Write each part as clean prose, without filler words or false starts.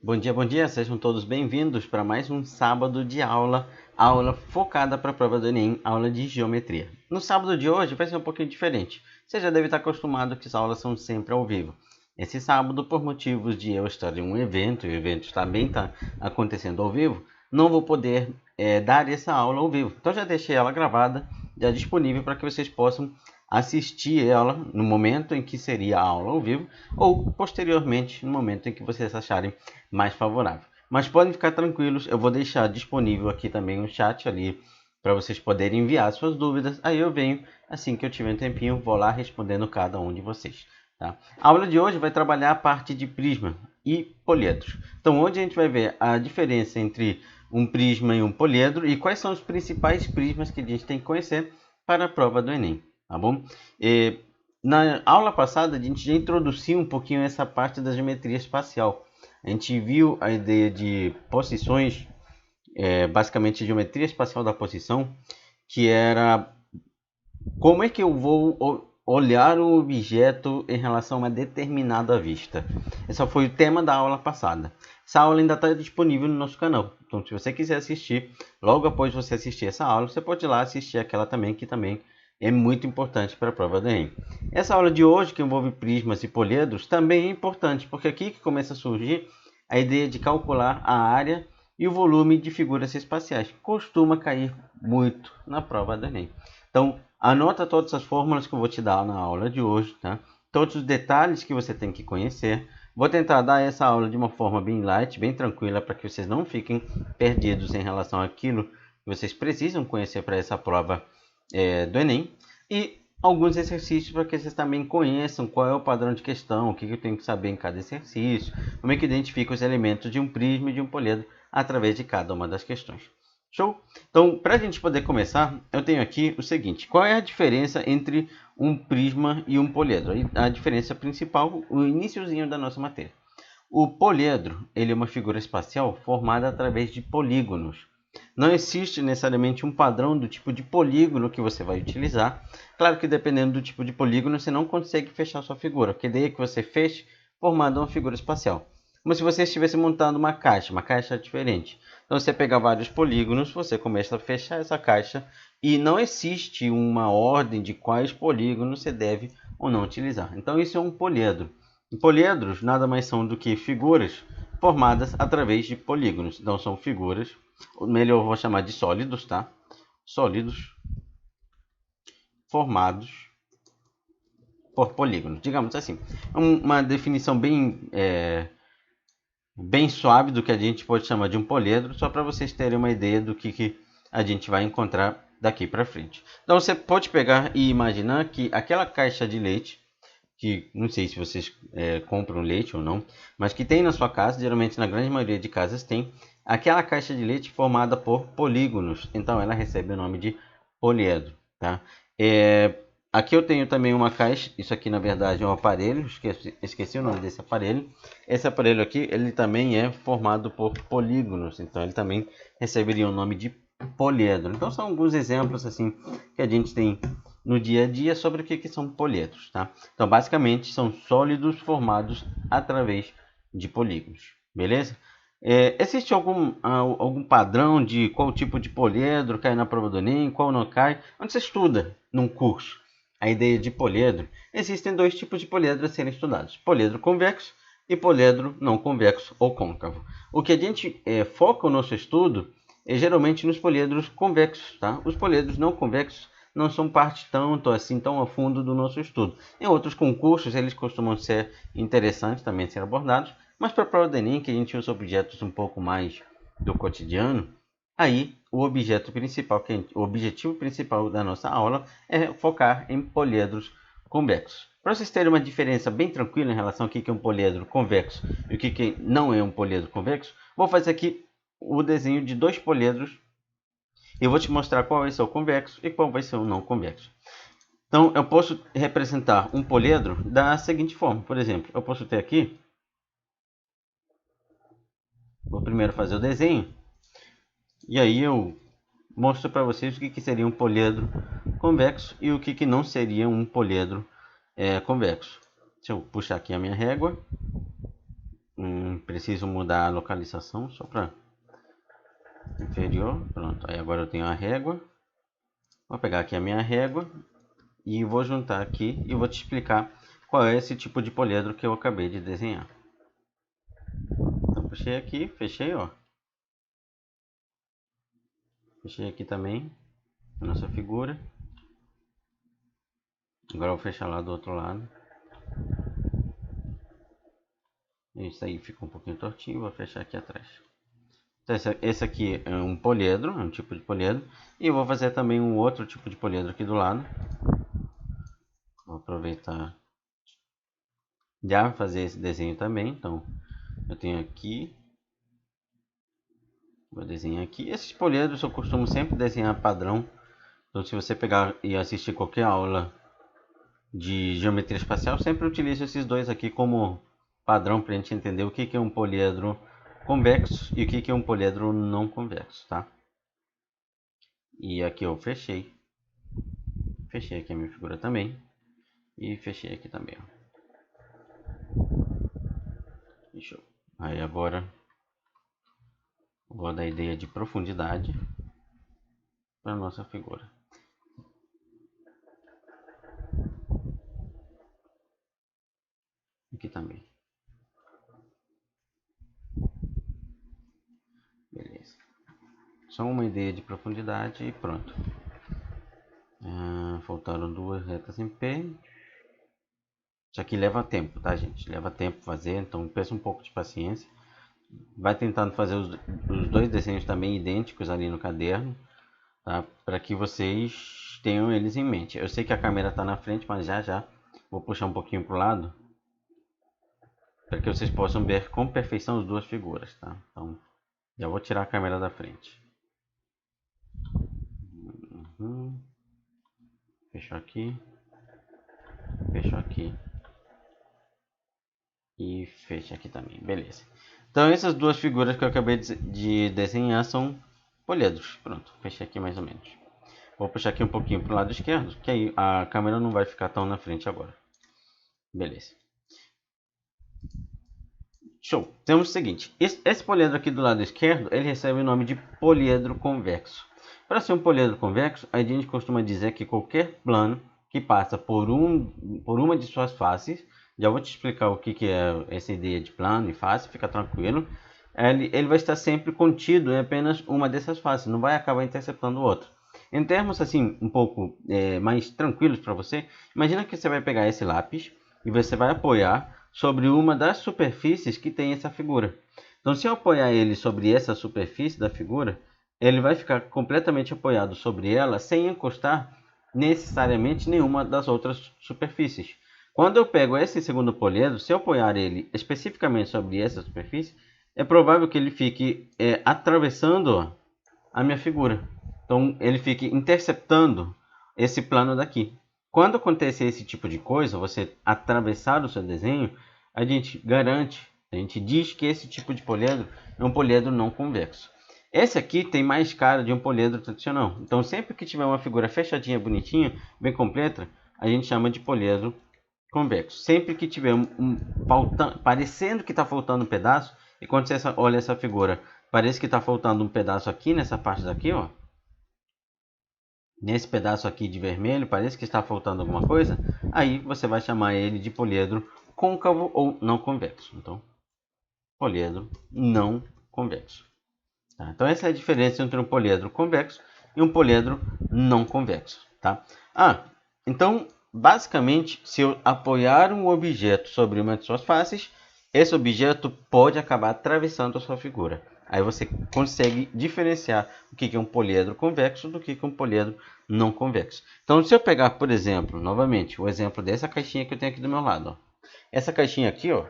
Bom dia, sejam todos bem-vindos para mais um sábado de aula focada para a prova do Enem, aula de geometria. No sábado de hoje vai ser um pouquinho diferente. Você já deve estar acostumado que as aulas são sempre ao vivo. Esse sábado, por motivos de eu estar em um evento, e o evento também está acontecendo ao vivo, não vou poder dar essa aula ao vivo. Então já deixei ela gravada, já disponível para que vocês possam assistir ela no momento em que seria a aula ao vivo ou posteriormente no momento em que vocês acharem mais favorável. Mas podem ficar tranquilos, eu vou deixar disponível aqui também um chat ali para vocês poderem enviar suas dúvidas. Aí eu venho, assim que eu tiver um tempinho, vou lá respondendo cada um de vocês. Tá? A aula de hoje vai trabalhar a parte de prisma e poliedros. Então hoje a gente vai ver a diferença entre um prisma e um poliedro e quais são os principais prismas que a gente tem que conhecer para a prova do Enem. Tá bom? Na aula passada a gente já introduziu um pouquinho essa parte da geometria espacial. A gente viu a ideia de posições, basicamente geometria espacial da posição, que era como é que eu vou olhar o objeto em relação a uma determinada vista. Esse foi o tema da aula passada. Essa aula ainda está disponível no nosso canal. Então, se você quiser assistir, logo após você assistir essa aula, você pode ir lá assistir aquela também, que também é muito importante para a prova do Enem. Essa aula de hoje, que envolve prismas e poliedros, também é importante, porque aqui que começa a surgir a ideia de calcular a área e o volume de figuras espaciais. Costuma cair muito na prova do Enem. Então, anota todas as fórmulas que eu vou te dar na aula de hoje, tá? Todos os detalhes que você tem que conhecer. Vou tentar dar essa aula de uma forma bem light, bem tranquila, para que vocês não fiquem perdidos em relação àquilo que vocês precisam conhecer para essa prova do Enem. E alguns exercícios para que vocês também conheçam qual é o padrão de questão, o que eu tenho que saber em cada exercício, como é que identifica os elementos de um prisma e de um poliedro através de cada uma das questões. Show? Então, para a gente poder começar, eu tenho aqui o seguinte. Qual é a diferença entre um prisma e um poliedro? A diferença principal, o iniciozinho da nossa matéria. O poliedro, ele é uma figura espacial formada através de polígonos. Não existe necessariamente um padrão do tipo de polígono que você vai utilizar. Claro que dependendo do tipo de polígono, você não consegue fechar sua figura, porque daí que você feche, formando uma figura espacial. Como se você estivesse montando uma caixa diferente. Então você pega vários polígonos, você começa a fechar essa caixa e não existe uma ordem de quais polígonos você deve ou não utilizar. Então isso é um poliedro. E poliedros nada mais são do que figuras formadas através de polígonos. Então são figuras, ou melhor eu vou chamar de sólidos, tá? Sólidos formados por polígonos, digamos assim. Uma definição bem suave do que a gente pode chamar de um poliedro, só para vocês terem uma ideia do que a gente vai encontrar daqui para frente. Então você pode pegar e imaginar que aquela caixa de leite, que não sei se vocês compram leite ou não, mas que tem na sua casa, geralmente na grande maioria de casas tem, aquela caixa de leite formada por polígonos, então ela recebe o nome de poliedro. Tá? Aqui eu tenho também uma caixa, isso aqui na verdade é um aparelho, esqueci o nome desse aparelho. Esse aparelho aqui, ele também é formado por polígonos, então ele também receberia o nome de poliedro. Então são alguns exemplos assim que a gente tem no dia a dia sobre o que são poliedros. Tá? Então basicamente são sólidos formados através de polígonos, beleza? Existe algum padrão de qual tipo de poliedro cai na prova do Enem, qual não cai? Onde você estuda num curso a ideia de poliedro, existem dois tipos de poliedro a serem estudados: poliedro convexo e poliedro não convexo ou côncavo. O que a gente foca o nosso estudo é geralmente nos poliedros convexos. Tá? Os poliedros não convexos não são parte tanto assim tão a fundo do nosso estudo. Em outros concursos eles costumam ser interessantes também ser abordados, mas para a prova do Enem, que a gente usa objetos um pouco mais do cotidiano, aí o objetivo principal da nossa aula é focar em poliedros convexos. Para vocês terem uma diferença bem tranquila em relação ao que é um poliedro convexo e o que não é um poliedro convexo, vou fazer aqui o desenho de dois poliedros e vou te mostrar qual vai ser o convexo e qual vai ser o não convexo. Então, eu posso representar um poliedro da seguinte forma. Por exemplo, eu posso ter aqui, vou primeiro fazer o desenho, e aí eu mostro para vocês o que seria um poliedro convexo e o que não seria um poliedro convexo. Deixa eu puxar aqui a minha régua. preciso mudar a localização só para inferior. Pronto, aí agora eu tenho a régua. Vou pegar aqui a minha régua e vou juntar aqui e vou te explicar qual é esse tipo de poliedro que eu acabei de desenhar. Então puxei aqui, fechei, ó. Fechei aqui também a nossa figura. Agora eu vou fechar lá do outro lado. Isso aí fica um pouquinho tortinho, vou fechar aqui atrás. Então, esse aqui é um poliedro, é um tipo de poliedro. E eu vou fazer também um outro tipo de poliedro aqui do lado. Vou aproveitar já fazer esse desenho também. Então eu tenho aqui, vou desenhar aqui. Esses poliedros eu costumo sempre desenhar padrão. Então se você pegar e assistir qualquer aula de geometria espacial, sempre utilizo esses dois aqui como padrão para a gente entender o que é um poliedro convexo e o que é um poliedro não convexo, tá? E aqui eu fechei aqui a minha figura também e fechei aqui também, ó. Show. Aí agora vou dar a ideia de profundidade para nossa figura. Aqui também. Beleza. Só uma ideia de profundidade e pronto. Faltaram duas retas em P. Isso aqui leva tempo, tá, gente? Leva tempo fazer, então peça um pouco de paciência. Vai tentando fazer os dois desenhos também idênticos ali no caderno, tá? Para que vocês tenham eles em mente. Eu sei que a câmera está na frente, mas já vou puxar um pouquinho para o lado, para que vocês possam ver com perfeição as duas figuras, tá? Então, já vou tirar a câmera da frente. Fechou aqui. Fechou aqui. E fecha aqui também, beleza. Então essas duas figuras que eu acabei de desenhar são poliedros. Pronto, fechei aqui mais ou menos. Vou puxar aqui um pouquinho para o lado esquerdo, que aí a câmera não vai ficar tão na frente agora. Beleza. Show. Temos o seguinte, esse poliedro aqui do lado esquerdo, ele recebe o nome de poliedro convexo. Para ser um poliedro convexo, a gente costuma dizer que qualquer plano que passa por uma de suas faces, já vou te explicar o que é essa ideia de plano e face, fica tranquilo, ele vai estar sempre contido em apenas uma dessas faces, não vai acabar interceptando o outro. Em termos assim, um pouco mais tranquilos para você, imagina que você vai pegar esse lápis e você vai apoiar sobre uma das superfícies que tem essa figura. Então, se eu apoiar ele sobre essa superfície da figura, ele vai ficar completamente apoiado sobre ela, sem encostar necessariamente nenhuma das outras superfícies. Quando eu pego esse segundo poliedro, se eu apoiar ele especificamente sobre essa superfície, é provável que ele fique atravessando a minha figura. Então, ele fique interceptando esse plano daqui. Quando acontecer esse tipo de coisa, você atravessar o seu desenho, a gente garante, a gente diz que esse tipo de poliedro é um poliedro não convexo. Esse aqui tem mais cara de um poliedro tradicional. Então, sempre que tiver uma figura fechadinha, bonitinha, bem completa, a gente chama de poliedro convexo. Sempre que tiver parecendo que está faltando um pedaço, e quando você olha essa figura, parece que está faltando um pedaço aqui, nessa parte daqui, ó. Nesse pedaço aqui de vermelho, parece que está faltando alguma coisa, aí você vai chamar ele de poliedro côncavo ou não convexo. Então, poliedro não convexo. Tá? Então, essa é a diferença entre um poliedro convexo e um poliedro não convexo. Tá? Então, basicamente, se eu apoiar um objeto sobre uma de suas faces, esse objeto pode acabar atravessando a sua figura. Aí você consegue diferenciar o que é um poliedro convexo do que é um poliedro não convexo. Então, se eu pegar, por exemplo, novamente, o exemplo dessa caixinha que eu tenho aqui do meu lado. Ó. Essa caixinha aqui, ó,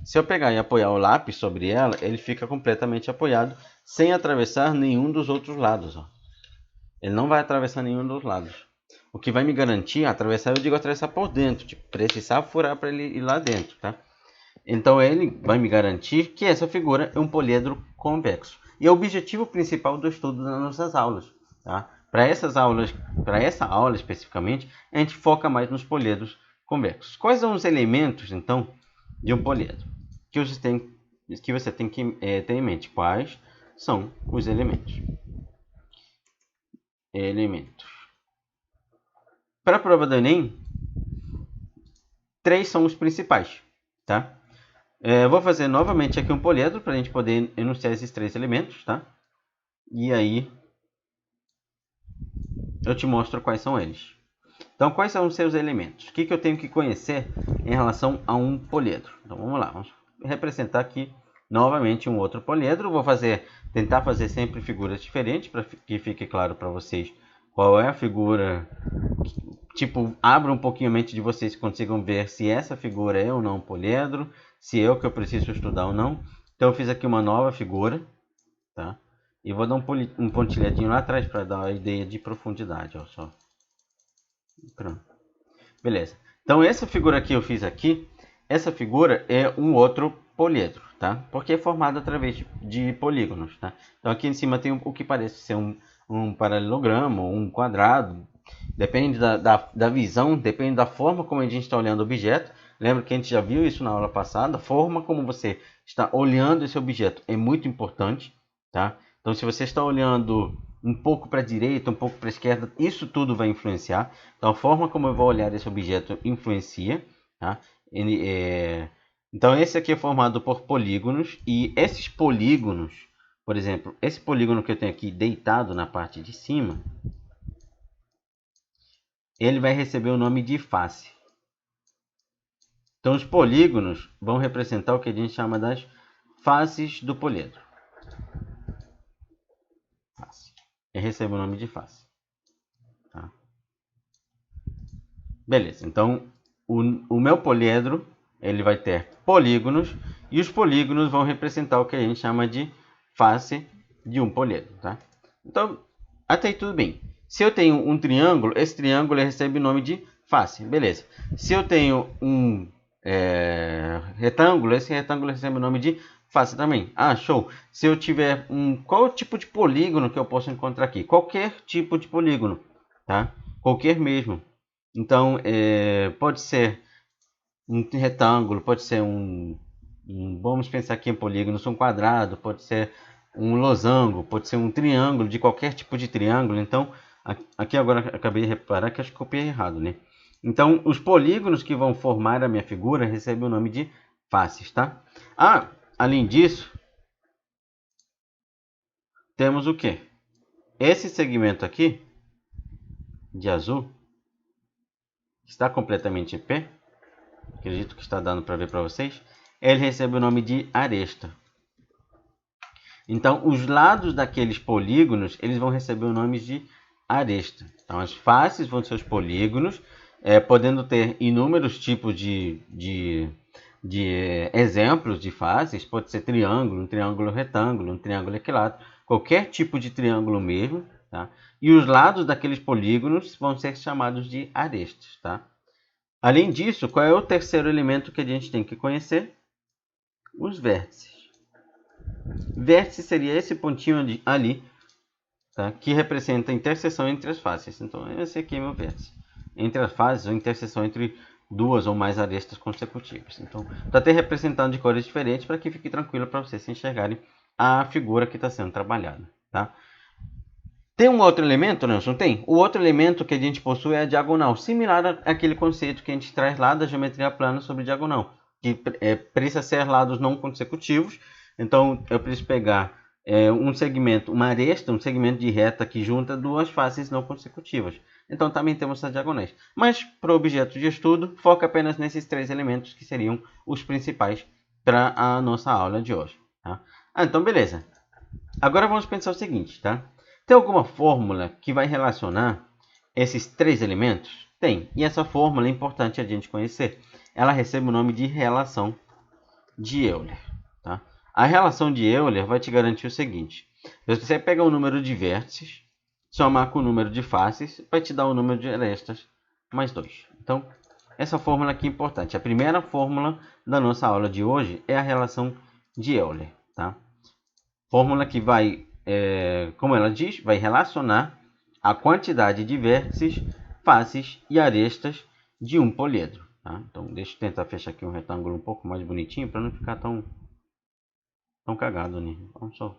se eu pegar e apoiar o lápis sobre ela, ele fica completamente apoiado, sem atravessar nenhum dos outros lados. Ó. Ele não vai atravessar nenhum dos lados. O que vai me garantir atravessar, eu digo atravessar por dentro, tipo, precisar furar para ele ir lá dentro, tá? Então ele vai me garantir que essa figura é um poliedro convexo. E é o objetivo principal do estudo das nossas aulas. Tá? Para essa aula especificamente, a gente foca mais nos poliedros convexos. Quais são os elementos, então, de um poliedro? Que vocês têm que você tem que ter em mente. Quais são os elementos? Para a prova do Enem, 3 são os principais, tá? Vou fazer novamente aqui um poliedro para a gente poder enunciar esses 3 elementos, tá? E aí eu te mostro quais são eles. Então, quais são os seus elementos? O que eu tenho que conhecer em relação a um poliedro? Então, vamos lá. Vamos representar aqui novamente um outro poliedro. Vou tentar fazer sempre figuras diferentes para que fique claro para vocês qual é a figura. Tipo, abra um pouquinho a mente de vocês, consigam ver se essa figura é ou não um poliedro, se é o que eu preciso estudar ou não. Então, eu fiz aqui uma nova figura, tá? E vou dar um pontilhadinho lá atrás para dar a ideia de profundidade, ó, só. Pronto. Beleza. Então, essa figura que eu fiz aqui, essa figura é um outro poliedro, tá? Porque é formado através de polígonos, tá? Então, aqui em cima tem o que parece ser um paralelogramo, um quadrado. Depende da visão, depende da forma como a gente está olhando o objeto. Lembra que a gente já viu isso na aula passada? A forma como você está olhando esse objeto é muito importante, tá? Então, se você está olhando um pouco para a direita, um pouco para a esquerda, isso tudo vai influenciar. Então, a forma como eu vou olhar esse objeto influencia, tá? Então, esse aqui é formado por polígonos, e esses polígonos, por exemplo, esse polígono que eu tenho aqui deitado na parte de cima, ele vai receber o nome de face. Então, os polígonos vão representar o que a gente chama das faces do poliedro. Face. Ele recebe o nome de face. Tá? Beleza, então o meu poliedro ele vai ter polígonos, e os polígonos vão representar o que a gente chama de face de um poliedro. Tá? Então, até aí tudo bem. Se eu tenho um triângulo, esse triângulo recebe o nome de face. Beleza. Se eu tenho um retângulo, esse retângulo recebe o nome de face também. Ah, show. Se eu tiver qual tipo de polígono que eu posso encontrar aqui? Qualquer tipo de polígono, tá? Qualquer mesmo. Então, pode ser um retângulo, pode ser vamos pensar aqui em polígonos, um quadrado, pode ser um losango, pode ser um triângulo, de qualquer tipo de triângulo. Então, aqui agora acabei de reparar que acho que copiei errado, né? Então, os polígonos que vão formar a minha figura recebem o nome de faces, tá? Ah, além disso, temos o quê? Esse segmento aqui, de azul, está completamente em pé. Acredito que está dando para ver para vocês. Ele recebe o nome de aresta. Então, os lados daqueles polígonos, eles vão receber o nome de aresta. Então, as faces vão ser os polígonos, podendo ter inúmeros tipos de exemplos de faces. Pode ser triângulo, um triângulo retângulo, um triângulo equilátero, qualquer tipo de triângulo mesmo. Tá? E os lados daqueles polígonos vão ser chamados de arestas. Tá? Além disso, qual é o terceiro elemento que a gente tem que conhecer? Os vértices. Vértice seria esse pontinho ali, tá? Que representa a interseção entre as faces. Então, esse aqui é meu vértice. Entre as faces, ou interseção entre duas ou mais arestas consecutivas. Então, está até representando de cores diferentes para que fique tranquilo para vocês se enxergarem a figura que está sendo trabalhada. Tá? Tem um outro elemento, Nelson? Tem. O outro elemento que a gente possui é a diagonal, similar àquele conceito que a gente traz lá da geometria plana sobre diagonal, que precisa ser lados não consecutivos. Então, eu preciso pegar um segmento, uma aresta, um segmento de reta que junta duas faces não consecutivas. Então, também temos as diagonais. Mas, para o objeto de estudo, foca apenas nesses 3 elementos que seriam os principais para a nossa aula de hoje. Tá? Então, beleza. Agora vamos pensar o seguinte, tá? Tem alguma fórmula que vai relacionar esses 3 elementos? Tem. E essa fórmula é importante a gente conhecer. Ela recebe o nome de relação de Euler. Tá? A relação de Euler vai te garantir o seguinte. Se você pega o número de vértices, somar com o número de faces, vai te dar o número de arestas mais 2. Então, essa fórmula aqui é importante. A primeira fórmula da nossa aula de hoje é a relação de Euler. Tá? Fórmula que vai, como ela diz, vai relacionar a quantidade de vértices, faces e arestas de um poliedro. Tá? Então, deixa eu tentar fechar aqui um retângulo um pouco mais bonitinho para não ficar tão Tão cagado, né? Vamos só.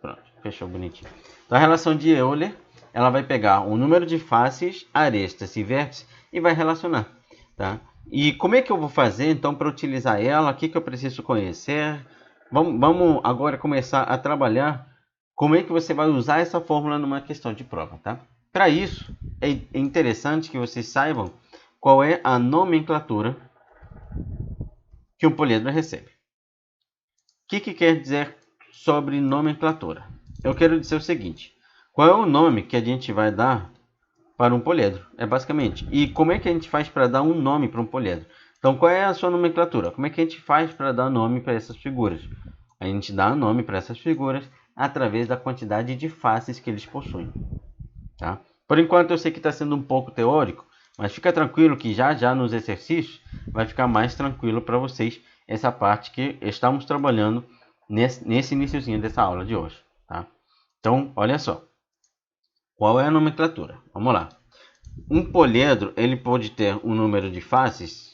Pronto, fechou bonitinho. Então a relação de Euler, ela vai pegar o número de faces, arestas e vértices e vai relacionar, tá? E como é que eu vou fazer então para utilizar ela? O que eu preciso conhecer? Vamos agora começar a trabalhar como é que você vai usar essa fórmula numa questão de prova, tá? Para isso, é interessante que vocês saibam qual é a nomenclatura que um poliedro recebe. O que quer dizer sobre nomenclatura? Eu quero dizer o seguinte: qual é o nome que a gente vai dar para um poliedro? É basicamente. E como é que a gente faz para dar um nome para um poliedro? Então, qual é a sua nomenclatura? Como é que a gente faz para dar nome para essas figuras? A gente dá nome para essas figuras através da quantidade de faces que eles possuem. Tá? Por enquanto, eu sei que está sendo um pouco teórico, mas fica tranquilo que já nos exercícios vai ficar mais tranquilo para vocês essa parte que estamos trabalhando nesse iniciozinho dessa aula de hoje. Tá? Então, olha só. Qual é a nomenclatura? Vamos lá. Um poliedro ele pode ter um número de faces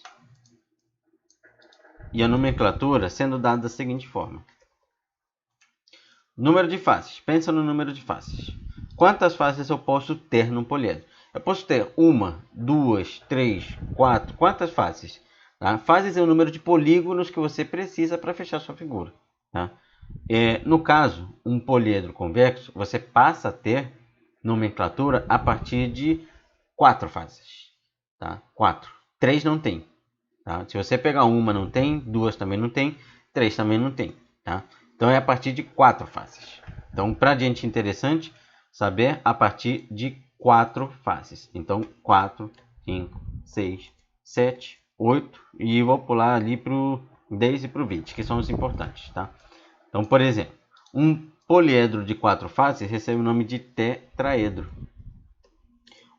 e a nomenclatura sendo dada da seguinte forma. Número de faces. Pensa no número de faces. Quantas faces eu posso ter num poliedro? Eu posso ter uma, duas, três, quatro. Quantas faces? Tá? Faces é o número de polígonos que você precisa para fechar sua figura. Tá? No caso, um poliedro convexo, você passa a ter nomenclatura a partir de 4 faces. Tá? 4. 3 não tem. Tá? Se você pegar uma, não tem. 2 também não tem. 3 também não tem. Tá? Então é a partir de 4 faces. Então, para a gente interessante saber a partir de 4 faces. Então, 4, 5, 6, 7, 8. E vou pular ali para o 10 e para o 20, que são os importantes. Tá? Então, por exemplo, um poliedro de 4 faces recebe o nome de tetraedro.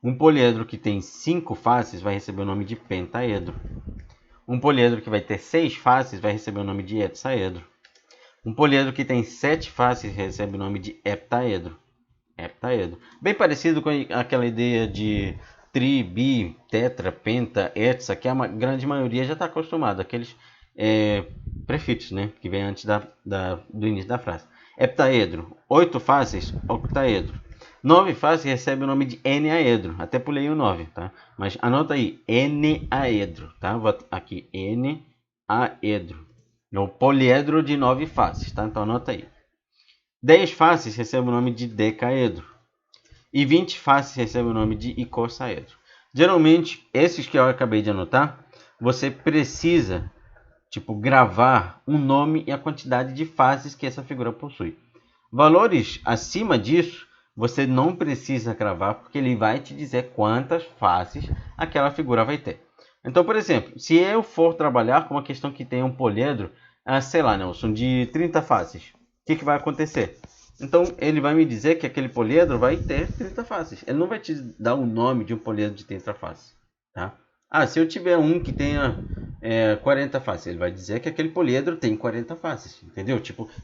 Um poliedro que tem 5 faces vai receber o nome de pentaedro. Um poliedro que vai ter 6 faces vai receber o nome de hexaedro. Um poliedro que tem 7 faces recebe o nome de heptaedro. Heptaedro. Bem parecido com aquela ideia de tri, bi, tetra, penta, hexa, que a grande maioria já está acostumada. Aqueles prefixos, né, que vem antes do início da frase. Heptaedro. 8 faces, octaedro. 9 faces recebe o nome de eneaedro. Até pulei o 9, tá? Mas anota aí, eneaedro, tá? Vou aqui, eneaedro. É o poliedro de 9 faces, tá? Então anota aí. 10 faces recebe o nome de decaedro. E 20 faces recebe o nome de icosaedro. Geralmente, esses que eu acabei de anotar, você precisa, gravar um nome e a quantidade de faces que essa figura possui. Valores acima disso, você não precisa gravar, porque ele vai te dizer quantas faces aquela figura vai ter. Então, por exemplo, se eu for trabalhar com uma questão que tem um poliedro, sei lá, Nelson, de 30 faces, o que vai acontecer? Então, ele vai me dizer que aquele poliedro vai ter 30 faces. Ele não vai te dar o nome de um poliedro de 30 faces. Tá? Se eu tiver um que tenha 40 faces, ele vai dizer que aquele poliedro tem 40 faces. Entendeu?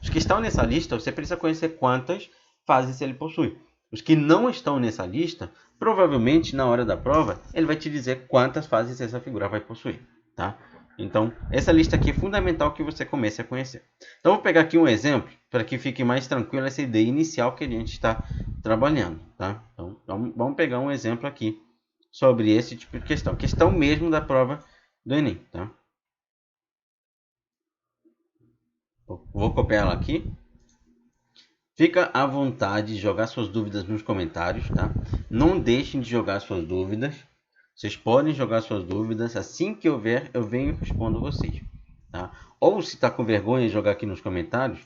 Os que estão nessa lista, você precisa conhecer quantas faces ele possui. Os que não estão nessa lista, provavelmente na hora da prova, ele vai te dizer quantas faces essa figura vai possuir. Tá? Então, essa lista aqui é fundamental que você comece a conhecer. Então, vou pegar aqui um exemplo para que fique mais tranquilo essa ideia inicial que a gente está trabalhando. Tá? Então, vamos pegar um exemplo aqui sobre esse tipo de questão. Questão mesmo da prova do Enem. Tá? Vou copiar ela aqui. Fica à vontade de jogar suas dúvidas nos comentários. Tá? Não deixem de jogar suas dúvidas. Vocês podem jogar suas dúvidas. Assim que eu ver, eu venho e respondo vocês. Tá? Ou se está com vergonha de jogar aqui nos comentários,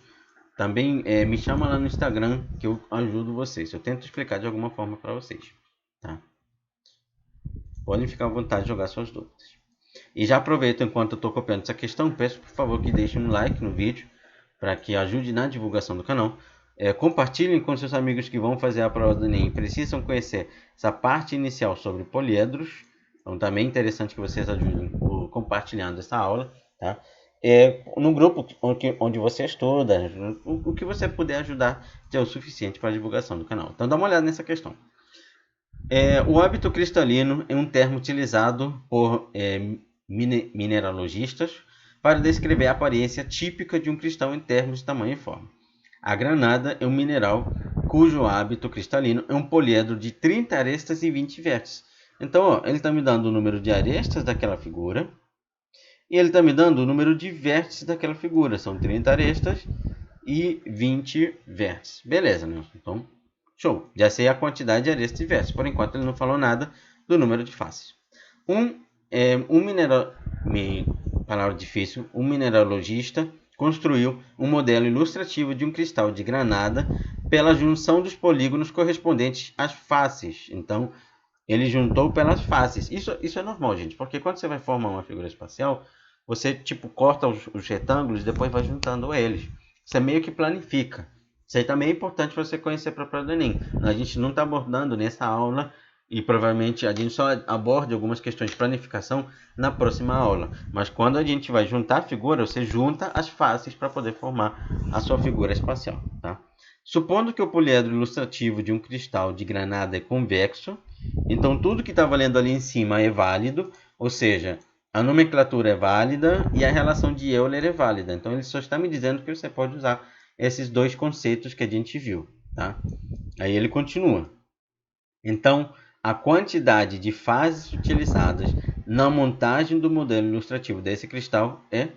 também me chama lá no Instagram que eu ajudo vocês. Eu tento explicar de alguma forma para vocês. Tá? Podem ficar à vontade de jogar suas dúvidas. E já aproveito enquanto eu estou copiando essa questão, peço por favor que deixem um like no vídeo para que ajude na divulgação do canal. Compartilhem com seus amigos que vão fazer a prova do Enem e precisam conhecer essa parte inicial sobre poliedros. Então também é interessante que vocês ajudem compartilhando essa aula. Tá? No grupo onde você estuda, o que você puder ajudar já é o suficiente para a divulgação do canal. Então dá uma olhada nessa questão. O hábito cristalino é um termo utilizado por mineralogistas para descrever a aparência típica de um cristal em termos de tamanho e forma. A granada é um mineral cujo hábito cristalino é um poliedro de 30 arestas e 20 vértices. Então, ó, ele está me dando o número de arestas daquela figura e ele está me dando o número de vértices daquela figura. São 30 arestas e 20 vértices. Beleza, Nelson? Então, show. Já sei a quantidade de arestas e vértices. Por enquanto, ele não falou nada do número de faces. Palavra difícil. Um mineralogista construiu um modelo ilustrativo de um cristal de granada pela junção dos polígonos correspondentes às faces. Então, ele juntou pelas faces. Isso é normal, gente, porque quando você vai formar uma figura espacial, você tipo corta os retângulos e depois vai juntando eles. Você meio que planifica. Isso aí também é importante para você conhecer para a prova do Enem. A gente não está abordando nessa aula e provavelmente a gente só aborde algumas questões de planificação na próxima aula. Mas quando a gente vai juntar a figura, você junta as faces para poder formar a sua figura espacial. Tá? Supondo que o poliedro ilustrativo de um cristal de granada é convexo, então tudo que está valendo ali em cima é válido, ou seja, a nomenclatura é válida e a relação de Euler é válida. Então ele só está me dizendo que você pode usar esses dois conceitos que a gente viu. Tá? Aí ele continua. Então, a quantidade de fases utilizadas na montagem do modelo ilustrativo desse cristal é...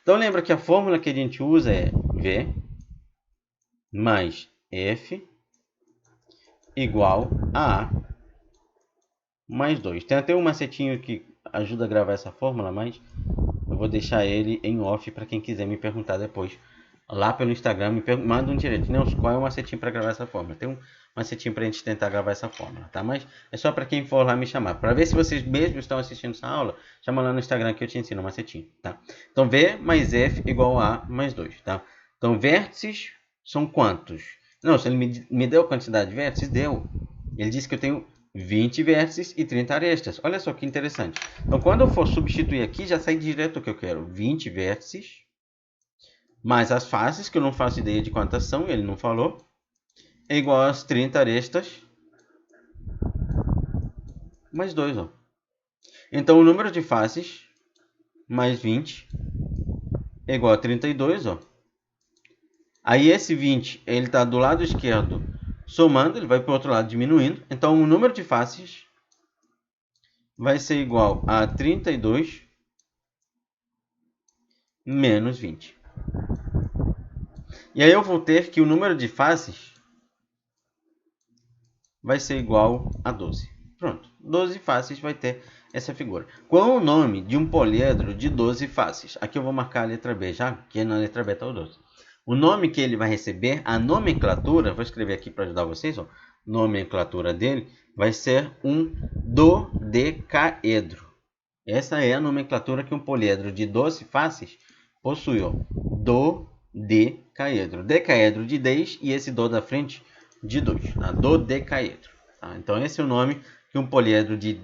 Então lembra que a fórmula que a gente usa é V mais F igual a A mais 2. Tem até um macetinho que ajuda a gravar essa fórmula, mas eu vou deixar ele em off para quem quiser me perguntar depois. Lá pelo Instagram, manda um direct. Nelson, qual é o macetinho para gravar essa fórmula? Tem um macetinho para a gente tentar gravar essa fórmula, tá? Mas é só para quem for lá me chamar. Para ver se vocês mesmos estão assistindo essa aula, chama lá no Instagram que eu te ensino o macetinho, tá? Então, V mais F igual a A mais 2, tá? Então, vértices são quantos? Não, se ele me deu a quantidade de vértices, deu. Ele disse que eu tenho 20 vértices e 30 arestas. Olha só que interessante. Então, quando eu for substituir aqui, já sai direto o que eu quero. 20 vértices mais as faces, que eu não faço ideia de quantas são, ele não falou, é igual às 30 arestas mais 2. Ó. Então, o número de faces mais 20 é igual a 32. Ó. Aí, esse 20 ele está do lado esquerdo somando, ele vai para o outro lado diminuindo. Então, o número de faces vai ser igual a 32 menos 20. E aí eu vou ter que o número de faces vai ser igual a 12. Pronto, 12 faces vai ter essa figura. Qual é o nome de um poliedro de 12 faces? Aqui eu vou marcar a letra B já, que na letra B está o 12. O nome que ele vai receber, a nomenclatura, vou escrever aqui para ajudar vocês, ó, nomenclatura dele vai ser um dodecaedro. Essa é a nomenclatura que um poliedro de 12 faces possui, ó, dodecaedro. Decaedro de 10 e esse do da frente de 2, tá? Dodecaedro. Tá? Então esse é o nome que um poliedro de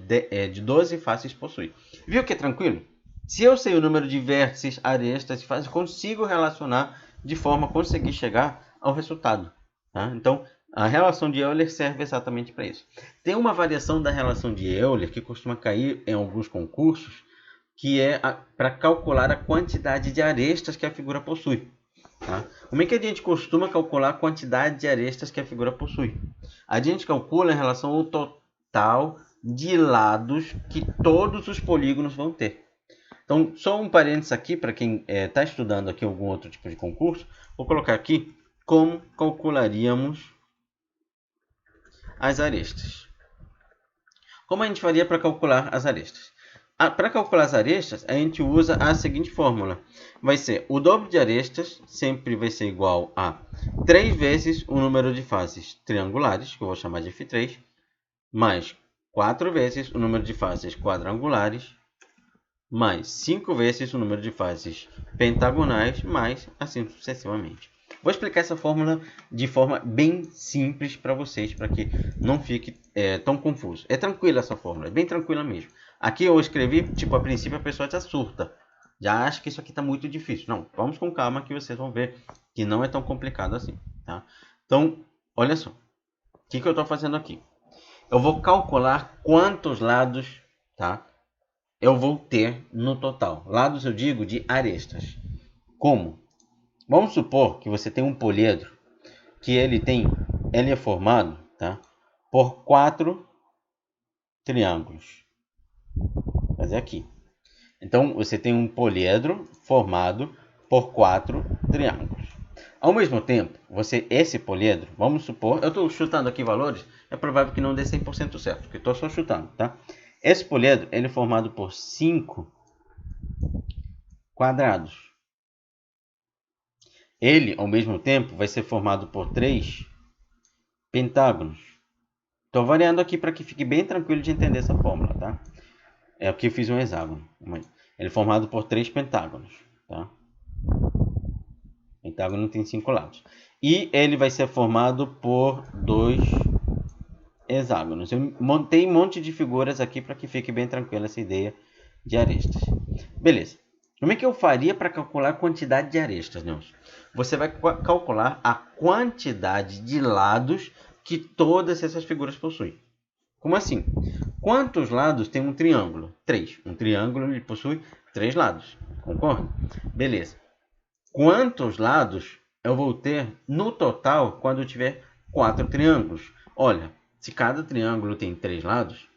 12 faces possui. Viu que é tranquilo? Se eu sei o número de vértices, arestas e faces, consigo relacionar de forma a conseguir chegar ao resultado. Tá? Então a relação de Euler serve exatamente para isso. Tem uma variação da relação de Euler que costuma cair em alguns concursos, que é para calcular a quantidade de arestas que a figura possui. Tá? Como é que a gente costuma calcular a quantidade de arestas que a figura possui? A gente calcula em relação ao total de lados que todos os polígonos vão ter. Então, só um parênteses aqui, para quem está estudando aqui algum outro tipo de concurso, vou colocar aqui como calcularíamos as arestas. Como a gente faria para calcular as arestas? Para calcular as arestas, a gente usa a seguinte fórmula. Vai ser o dobro de arestas sempre vai ser igual a 3 vezes o número de faces triangulares, que eu vou chamar de F3, mais 4 vezes o número de faces quadrangulares, mais 5 vezes o número de faces pentagonais, mais assim sucessivamente. Vou explicar essa fórmula de forma bem simples para vocês, para que não fique tão confuso. É tranquila essa fórmula, é bem tranquila mesmo. Aqui eu escrevi, tipo, a princípio a pessoa já surta. Já acha que isso aqui está muito difícil. Não, vamos com calma que vocês vão ver que não é tão complicado assim. Tá? Então, olha só. O que eu estou fazendo aqui? Eu vou calcular quantos lados, tá? eu vou ter no total? Lados eu digo de arestas. Como? Vamos supor que você tem um poliedro que ele é formado, tá, por 4 triângulos. Vou fazer aqui. Então você tem um poliedro formado por 4 triângulos. Ao mesmo tempo, esse poliedro, vamos supor, eu estou chutando aqui valores, é provável que não dê 100% certo, porque estou só chutando, tá? Esse poliedro ele é formado por 5 quadrados. Ele, ao mesmo tempo, vai ser formado por 3 pentágonos. Estou variando aqui para que fique bem tranquilo de entender essa fórmula, tá? Aqui eu fiz um hexágono. Ele é formado por 3 pentágonos, tá? Pentágono tem 5 lados. E ele vai ser formado por 2 hexágonos. Eu montei um monte de figuras aqui para que fique bem tranquila essa ideia de arestas. Beleza. Como é que eu faria para calcular a quantidade de arestas, Nelson? Você vai calcular a quantidade de lados que todas essas figuras possuem. Como assim? Quantos lados tem um triângulo? 3. Um triângulo ele possui 3 lados. Concorda? Beleza. Quantos lados eu vou ter no total quando eu tiver 4 triângulos? Olha, se cada triângulo tem 3 lados,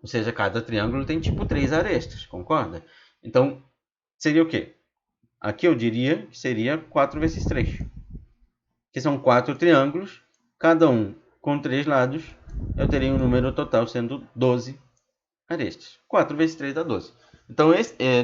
ou seja, cada triângulo tem tipo 3 arestas, concorda? Então, seria o quê? Aqui eu diria que seria 4 vezes 3. Que são 4 triângulos, cada um com 3 lados, eu teria um número total sendo 12 arestas. 4 vezes 3 dá 12. Então,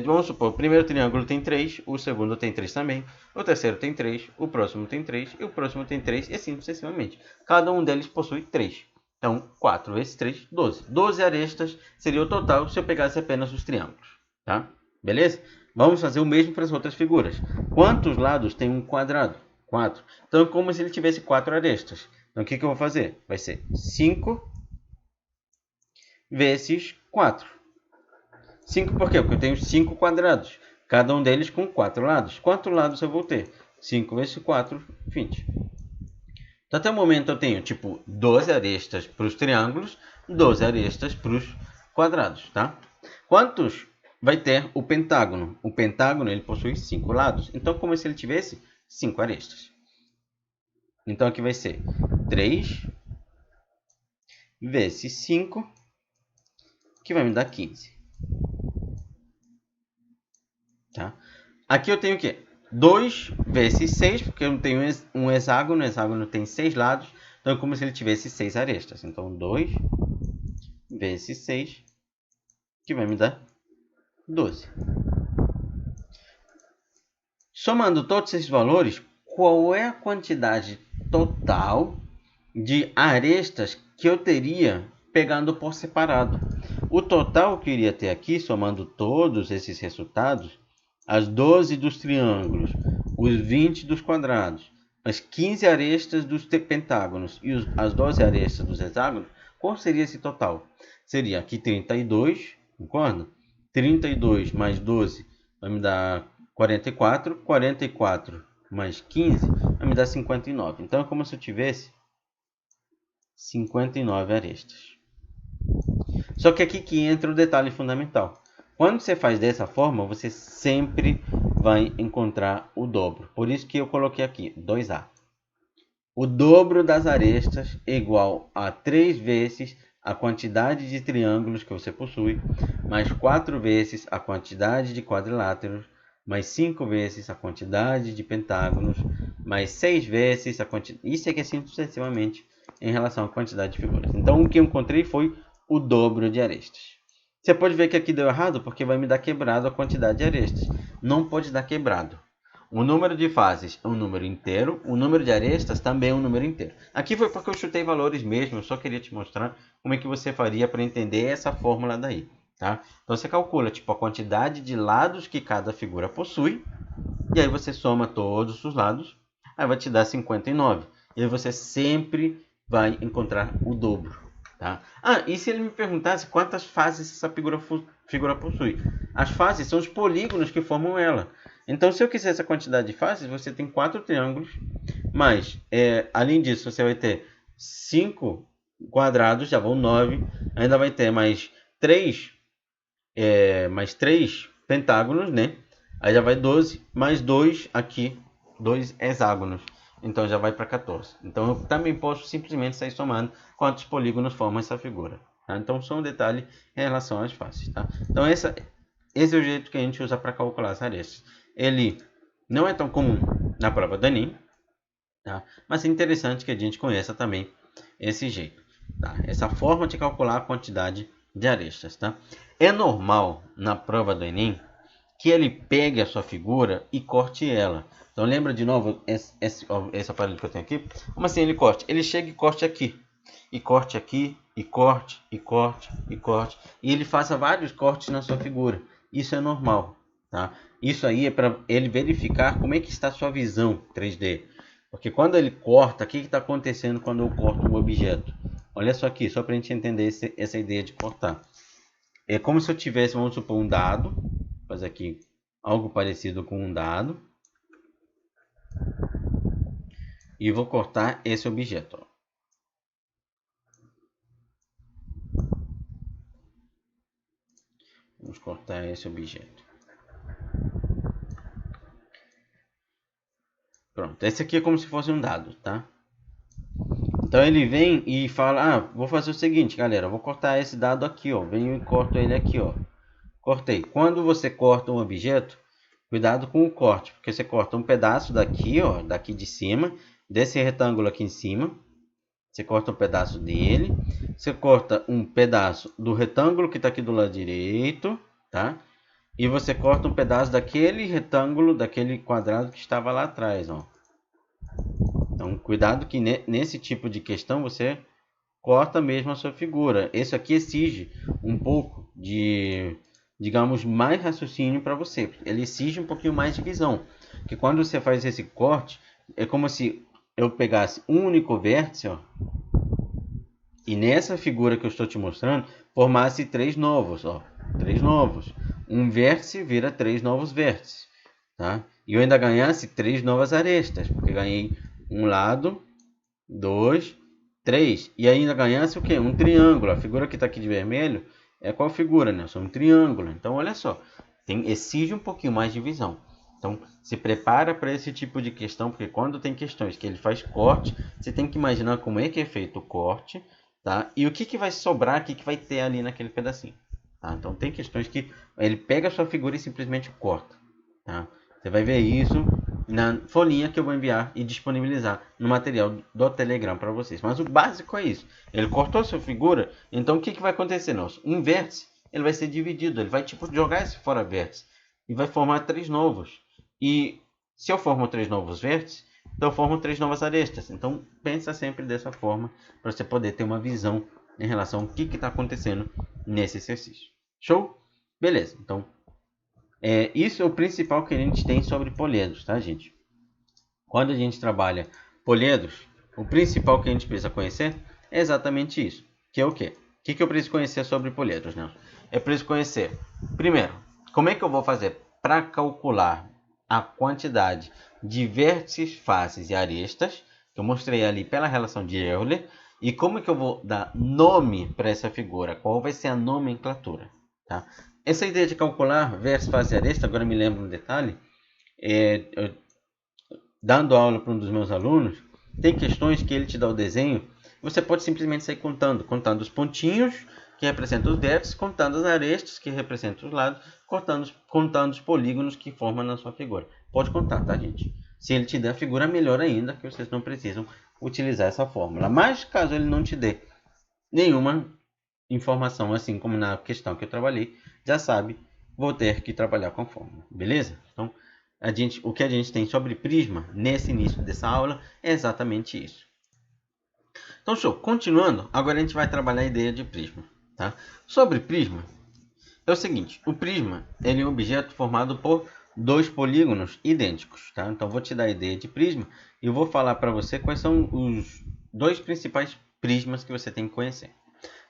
vamos supor, o primeiro triângulo tem 3, o segundo tem 3 também, o terceiro tem 3, o próximo tem 3, e o próximo tem 3, e assim sucessivamente. Cada um deles possui 3. Então, 4 vezes 3, 12. 12 arestas seria o total se eu pegasse apenas os triângulos. Tá? Beleza? Vamos fazer o mesmo para as outras figuras. Quantos lados tem um quadrado? 4. Então, é como se ele tivesse 4 arestas. Então, o que eu vou fazer? Vai ser 5 vezes 4. 5 por quê? Porque eu tenho 5 quadrados. Cada um deles com 4 lados. Quantos lados eu vou ter? 5 vezes 4, 20. Então, até o momento eu tenho, tipo, 12 arestas para os triângulos, 12 arestas para os quadrados, tá? Quantos vai ter o pentágono? O pentágono, ele possui 5 lados. Então, como se ele tivesse 5 arestas. Então, aqui vai ser 3 vezes 5, que vai me dar 15. Tá? Aqui eu tenho o quê? 2 vezes 6, porque eu tenho um hexágono. O hexágono tem 6 lados. Então é como se ele tivesse 6 arestas. Então 2 vezes 6, que vai me dar 12. Somando todos esses valores, qual é a quantidade total de arestas que eu teria pegando por separado? O total que eu iria ter aqui, somando todos esses resultados, as 12 dos triângulos, os 20 dos quadrados, as 15 arestas dos pentágonos e as 12 arestas dos hexágonos, qual seria esse total? Seria aqui 32, concorda? 32 mais 12 vai me dar 44, 44 mais 15 vai me dar 59. Então é como se eu tivesse 59 arestas. Só que aqui que entra o detalhe fundamental. Quando você faz dessa forma, você sempre vai encontrar o dobro. Por isso que eu coloquei aqui 2A. O dobro das arestas é igual a 3 vezes a quantidade de triângulos que você possui, mais 4 vezes a quantidade de quadriláteros, mais 5 vezes a quantidade de pentágonos, mais 6 vezes a quantidade... Isso aqui é assim sucessivamente em relação à quantidade de figuras. Então, o que eu encontrei foi o dobro de arestas. Você pode ver que aqui deu errado porque vai me dar quebrado a quantidade de arestas. Não pode dar quebrado. O número de faces é um número inteiro, o número de arestas também é um número inteiro. Aqui foi porque eu chutei valores mesmo, eu só queria te mostrar como é que você faria para entender essa fórmula daí. Tá? Então você calcula tipo, a quantidade de lados que cada figura possui, e aí você soma todos os lados, aí vai te dar 59. E aí você sempre vai encontrar o dobro. Tá? E se ele me perguntasse quantas faces essa figura possui? As faces são os polígonos que formam ela. Então, se eu quiser essa quantidade de faces, você tem 4 triângulos, mas, além disso, você vai ter 5 quadrados, já vão 9, ainda vai ter mais 3 mais 3 pentágonos, né? Aí já vai 12, mais 2 aqui, 2 hexágonos. Então já vai para 14. Então eu também posso simplesmente sair somando quantos polígonos formam essa figura. Tá? Então só um detalhe em relação às faces. Tá? Então esse é o jeito que a gente usa para calcular as arestas. Ele não é tão comum na prova do Enem, tá? Mas é interessante que a gente conheça também esse jeito. Tá? Essa forma de calcular a quantidade de arestas. Tá? É normal na prova do Enem que ele pegue a sua figura e corte ela. Então lembra de novo esse aparelho que eu tenho aqui? Como assim ele corte? Ele chega e corte aqui. E corte aqui, e corte, e corte, e corte. E ele faça vários cortes na sua figura. Isso é normal. Tá? Isso aí é para ele verificar como é que está a sua visão 3D. Porque quando ele corta, o que está acontecendo quando eu corto um objeto? Olha só aqui, só para a gente entender essa ideia de cortar. É como se eu tivesse, vamos supor, um dado. Vou fazer aqui algo parecido com um dado. E vou cortar esse objeto. Ó. Vamos cortar esse objeto. Pronto, esse aqui é como se fosse um dado, tá? Então ele vem e fala, vou fazer o seguinte, galera, vou cortar esse dado aqui, ó. Venho e corto ele aqui, ó. Cortei. Quando você corta um objeto, cuidado com o corte, porque você corta um pedaço daqui, ó, daqui de cima, desse retângulo aqui em cima. Você corta um pedaço dele, você corta um pedaço do retângulo que está aqui do lado direito, tá? E você corta um pedaço daquele retângulo, daquele quadrado que estava lá atrás, ó. Então, cuidado que nesse tipo de questão você corta mesmo a sua figura. Esse aqui exige um pouco de, digamos, mais raciocínio para você. Ele exige um pouquinho mais de visão. Porque quando você faz esse corte, é como se eu pegasse um único vértice, ó, e nessa figura que eu estou te mostrando, formasse 3 novos, ó, 3 novos. Um vértice vira 3 novos vértices, tá? E eu ainda ganhasse 3 novas arestas, porque ganhei um lado, 2, 3. E ainda ganhasse o quê? Um triângulo. A figura que está aqui de vermelho é qual figura, né? Só um triângulo. Então, olha só, exige um pouquinho mais de visão. Então, se prepara para esse tipo de questão, porque quando tem questões que ele faz corte, você tem que imaginar como é que é feito o corte, tá? E o que vai sobrar, o que vai ter ali naquele pedacinho. Tá? Então, tem questões que ele pega a sua figura e simplesmente corta. Tá? Você vai ver isso na folhinha que eu vou enviar e disponibilizar no material do Telegram para vocês. Mas o básico é isso. Ele cortou a sua figura, então o que vai acontecer? Nosso? Um vértice ele vai ser dividido, ele vai tipo jogar esse fora vértice e vai formar 3 novos. E se eu formo 3 novos vértices, então eu formo 3 novas arestas. Então pensa sempre dessa forma para você poder ter uma visão em relação ao que está acontecendo nesse exercício. Show? Beleza, então isso é o principal que a gente tem sobre poliedros, tá, gente? Quando a gente trabalha poliedros, o principal que a gente precisa conhecer é exatamente isso. Que é o quê? O que eu preciso conhecer sobre poliedros, né? Eu preciso conhecer, primeiro, como é que eu vou fazer para calcular a quantidade de vértices, faces e arestas, que eu mostrei ali pela relação de Euler, e como é que eu vou dar nome para essa figura, qual vai ser a nomenclatura, tá? Essa ideia de calcular vértices, faces e arestas, agora me lembro um detalhe, dando aula para um dos meus alunos, tem questões que ele te dá o desenho, você pode simplesmente sair contando os pontinhos que representam os vértices, contando as arestas que representam os lados, contando os polígonos que formam na sua figura. Pode contar, tá, gente? Se ele te der a figura, melhor ainda, que vocês não precisam utilizar essa fórmula. Mas caso ele não te dê nenhuma informação, assim como na questão que eu trabalhei, já sabe, vou ter que trabalhar com a fórmula, beleza? Então, o que a gente tem sobre prisma nesse início dessa aula é exatamente isso. Então, show. Continuando, agora a gente vai trabalhar a ideia de prisma. Tá? Sobre prisma, é o seguinte. O prisma ele é um objeto formado por 2 polígonos idênticos. Tá? Então, vou te dar a ideia de prisma e eu vou falar para você quais são os 2 principais prismas que você tem que conhecer.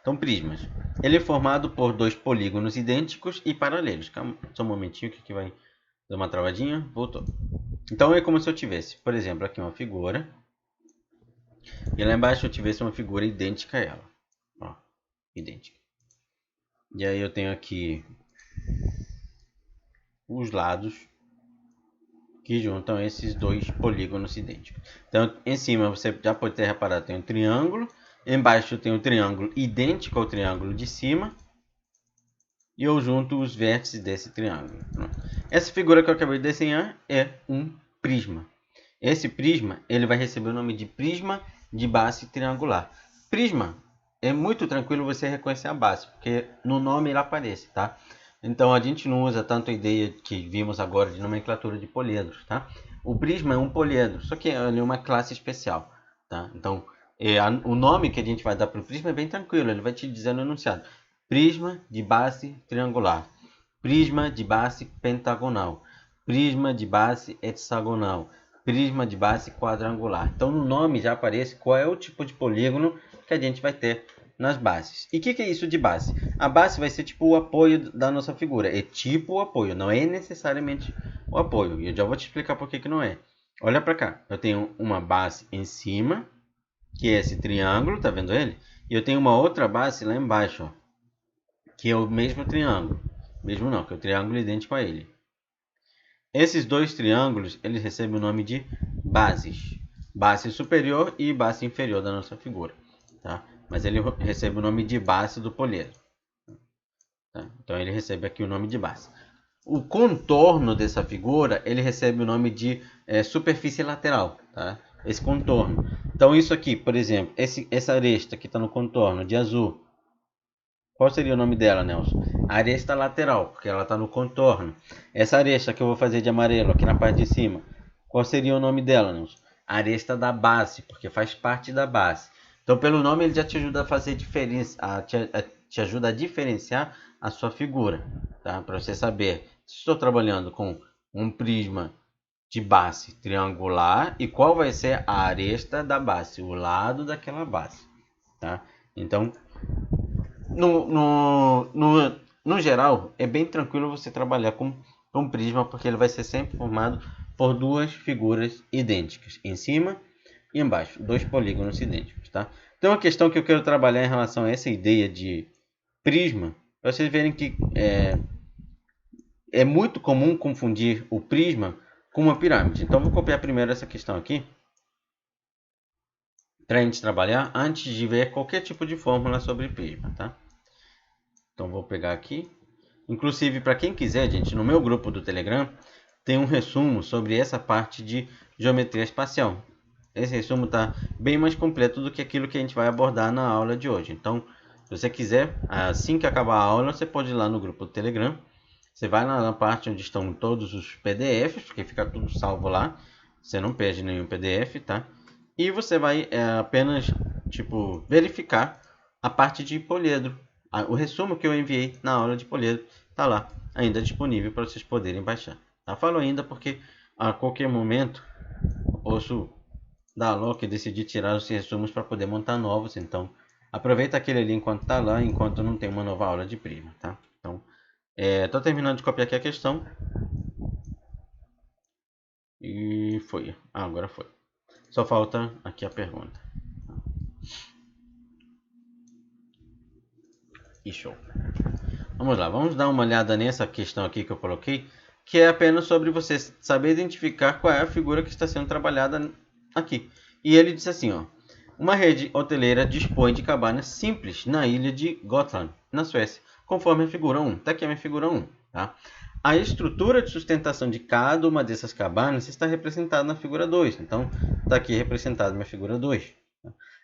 Então, prismas. Ele é formado por 2 polígonos idênticos e paralelos. Calma, só um momentinho que aqui vai dar uma travadinha. Voltou. Então, é como se eu tivesse, por exemplo, aqui uma figura. E lá embaixo eu tivesse uma figura idêntica a ela. Ó, idêntica. E aí eu tenho aqui os lados que juntam esses dois polígonos idênticos. Então, em cima você já pode ter reparado, tem um triângulo, embaixo tem um triângulo idêntico ao triângulo de cima, e eu junto os vértices desse triângulo. Essa figura que eu acabei de desenhar é um prisma. Esse prisma ele vai receber o nome de prisma de base triangular. Prisma é muito tranquilo você reconhecer a base, porque no nome ele aparece, tá? Então a gente não usa tanto a ideia que vimos agora de nomenclatura de poliedros, tá? O prisma é um poliedro, só que ele é uma classe especial, tá? Então o nome que a gente vai dar para o prisma é bem tranquilo, ele vai te dizer no enunciado: prisma de base triangular, prisma de base pentagonal, prisma de base hexagonal, prisma de base quadrangular. Então no nome já aparece qual é o tipo de polígono que a gente vai ter nas bases. E o que é isso de base? A base vai ser tipo o apoio da nossa figura. É tipo o apoio, não é necessariamente o apoio. E eu já vou te explicar por que não é. Olha para cá, eu tenho uma base em cima, que é esse triângulo, tá vendo ele? E eu tenho uma outra base lá embaixo, ó, que é o mesmo triângulo. Mesmo não, que é o triângulo idêntico a ele. Esses dois triângulos, eles recebem o nome de bases. Base superior e base inferior da nossa figura, tá? Mas ele recebe o nome de base do poliedro. Tá? Então ele recebe aqui o nome de base. O contorno dessa figura, ele recebe o nome de superfície lateral, tá? Esse contorno. Então isso aqui, por exemplo, essa aresta que está no contorno de azul, qual seria o nome dela, Nelson? Aresta lateral, porque ela está no contorno. Essa aresta que eu vou fazer de amarelo aqui na parte de cima, qual seria o nome dela, Nelson? Aresta da base, porque faz parte da base. Então, pelo nome, ele já te ajuda a fazer diferença, te ajuda a diferenciar a sua figura, tá? Para você saber se estou trabalhando com um prisma de base triangular e qual vai ser a aresta da base, o lado daquela base, tá? Então, no geral, é bem tranquilo você trabalhar com prisma, porque ele vai ser sempre formado por duas figuras idênticas, em cima e embaixo, dois polígonos idênticos, tá? Então, a questão que eu quero trabalhar em relação a essa ideia de prisma, para vocês verem que é muito comum confundir o prisma com uma pirâmide. Então, vou copiar primeiro essa questão aqui, para a gente trabalhar antes de ver qualquer tipo de fórmula sobre prisma, tá? Então vou pegar aqui. Inclusive, para quem quiser, gente, no meu grupo do Telegram tem um resumo sobre essa parte de geometria espacial. Esse resumo está bem mais completo do que aquilo que a gente vai abordar na aula de hoje. Então, se você quiser, assim que acabar a aula, você pode ir lá no grupo do Telegram. Você vai lá na parte onde estão todos os PDFs, porque fica tudo salvo lá. Você não perde nenhum PDF, tá? E você vai apenas, verificar a parte de poliedro. O resumo que eu enviei na aula de poliedro está lá, ainda disponível para vocês poderem baixar. Tá? Falo ainda porque a qualquer momento eu posso dar lock e decidir tirar os resumos para poder montar novos. Então, aproveita aquele ali enquanto está lá, enquanto não tem uma nova aula de prisma. Tá? Então, estou terminando de copiar aqui a questão. E foi. Agora foi. Só falta aqui a pergunta. E show. Vamos lá, vamos dar uma olhada nessa questão aqui que eu coloquei, que é apenas sobre você saber identificar qual é a figura que está sendo trabalhada aqui. E ele diz assim, ó: uma rede hoteleira dispõe de cabanas simples na ilha de Gotland, na Suécia, conforme a figura 1. Está aqui a minha figura 1. Tá? A estrutura de sustentação de cada uma dessas cabanas está representada na figura 2. Então, está aqui representada a minha figura 2.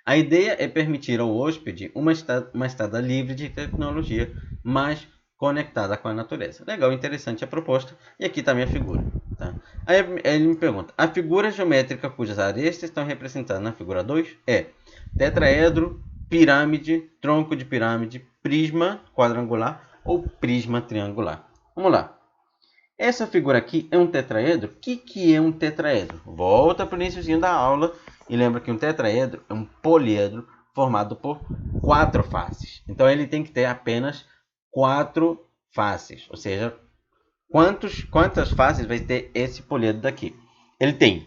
A ideia é permitir ao hóspede uma estada livre de tecnologia, mas conectada com a natureza. Legal, interessante a proposta. E aqui está a minha figura. Tá? Aí ele me pergunta: a figura geométrica cujas arestas estão representadas na figura 2 é tetraedro, pirâmide, tronco de pirâmide, prisma quadrangular ou prisma triangular. Vamos lá. Essa figura aqui é um tetraedro? O que é um tetraedro? Volta para o iníciozinho da aula e lembra que um tetraedro é um poliedro formado por 4 faces. Então ele tem que ter apenas 4 faces. Ou seja, quantas faces vai ter esse poliedro daqui? Ele tem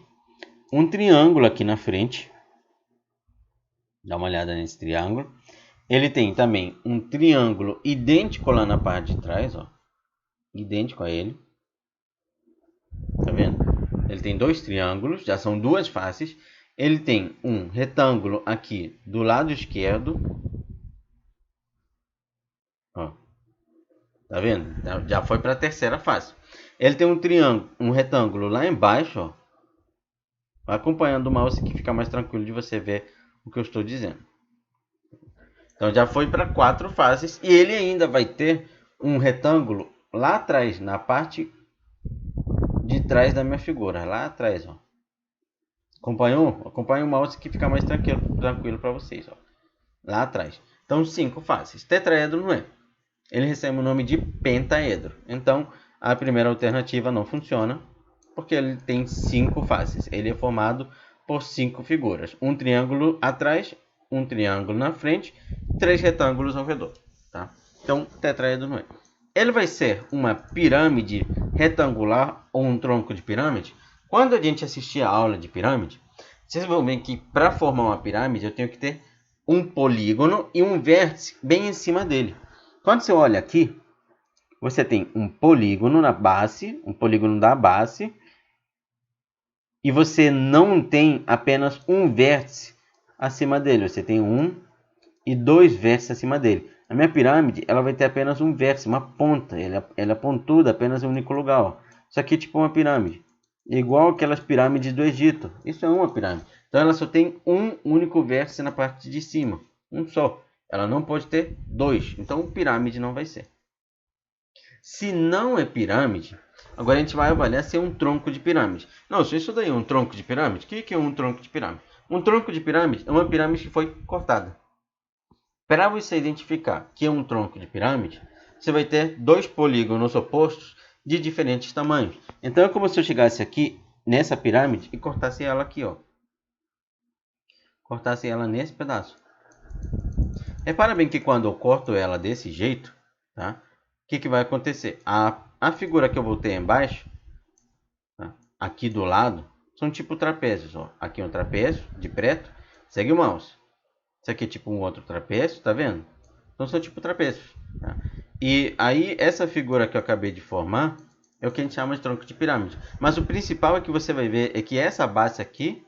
um triângulo aqui na frente. Dá uma olhada nesse triângulo. Ele tem também um triângulo idêntico lá na parte de trás, ó, idêntico a ele. Ele tem dois triângulos, já são duas faces. Ele tem um retângulo aqui do lado esquerdo. Ó, tá vendo? Já foi para a terceira face. Ele tem um triângulo, um retângulo lá embaixo, ó. Vai acompanhando o mouse que fica mais tranquilo de você ver o que eu estou dizendo. Então já foi para 4 faces e ele ainda vai ter um retângulo lá atrás, na parte de trás da minha figura, lá atrás, ó. Acompanhou? Acompanha o mouse que fica mais tranquilo para vocês, ó. Lá atrás. Então 5 faces. Tetraedro não é. Ele recebe o nome de pentaedro. Então a primeira alternativa não funciona, porque ele tem 5 faces. Ele é formado por 5 figuras. Um triângulo atrás, um triângulo na frente, 3 retângulos ao redor. Tá? Então, tetraedro não é. Ele vai ser uma pirâmide retangular ou um tronco de pirâmide. Quando a gente assistir a aula de pirâmide, vocês vão ver que para formar uma pirâmide eu tenho que ter um polígono e um vértice bem em cima dele. Quando você olha aqui, você tem um polígono na base, um polígono da base, e você não tem apenas um vértice acima dele. Você tem um e 2 vértices acima dele. A minha pirâmide, ela vai ter apenas um vértice, uma ponta. Ela é pontuda apenas em um único lugar. Ó. Isso aqui é tipo uma pirâmide. Igual aquelas pirâmides do Egito. Isso é uma pirâmide. Então ela só tem um único vértice na parte de cima. Um só. Ela não pode ter 2. Então pirâmide não vai ser. Se não é pirâmide, agora a gente vai avaliar se é um tronco de pirâmide. Não, se isso daí é um tronco de pirâmide, o que é um tronco de pirâmide? Um tronco de pirâmide é uma pirâmide que foi cortada. Para você identificar que é um tronco de pirâmide, você vai ter 2 polígonos opostos de diferentes tamanhos. Então é como se eu chegasse aqui nessa pirâmide e cortasse ela aqui, ó. Cortasse ela nesse pedaço. Repara bem que quando eu corto ela desse jeito, tá? O que vai acontecer? A figura que eu vou ter embaixo, tá? Aqui do lado, são tipo trapézios. Ó. Aqui é um trapézio de preto, segue o mouse. Isso aqui é tipo um outro trapézio, tá vendo? Então são tipo trapézios. Tá? E aí essa figura que eu acabei de formar é o que a gente chama de tronco de pirâmide. Mas o principal é que você vai ver é que essa base aqui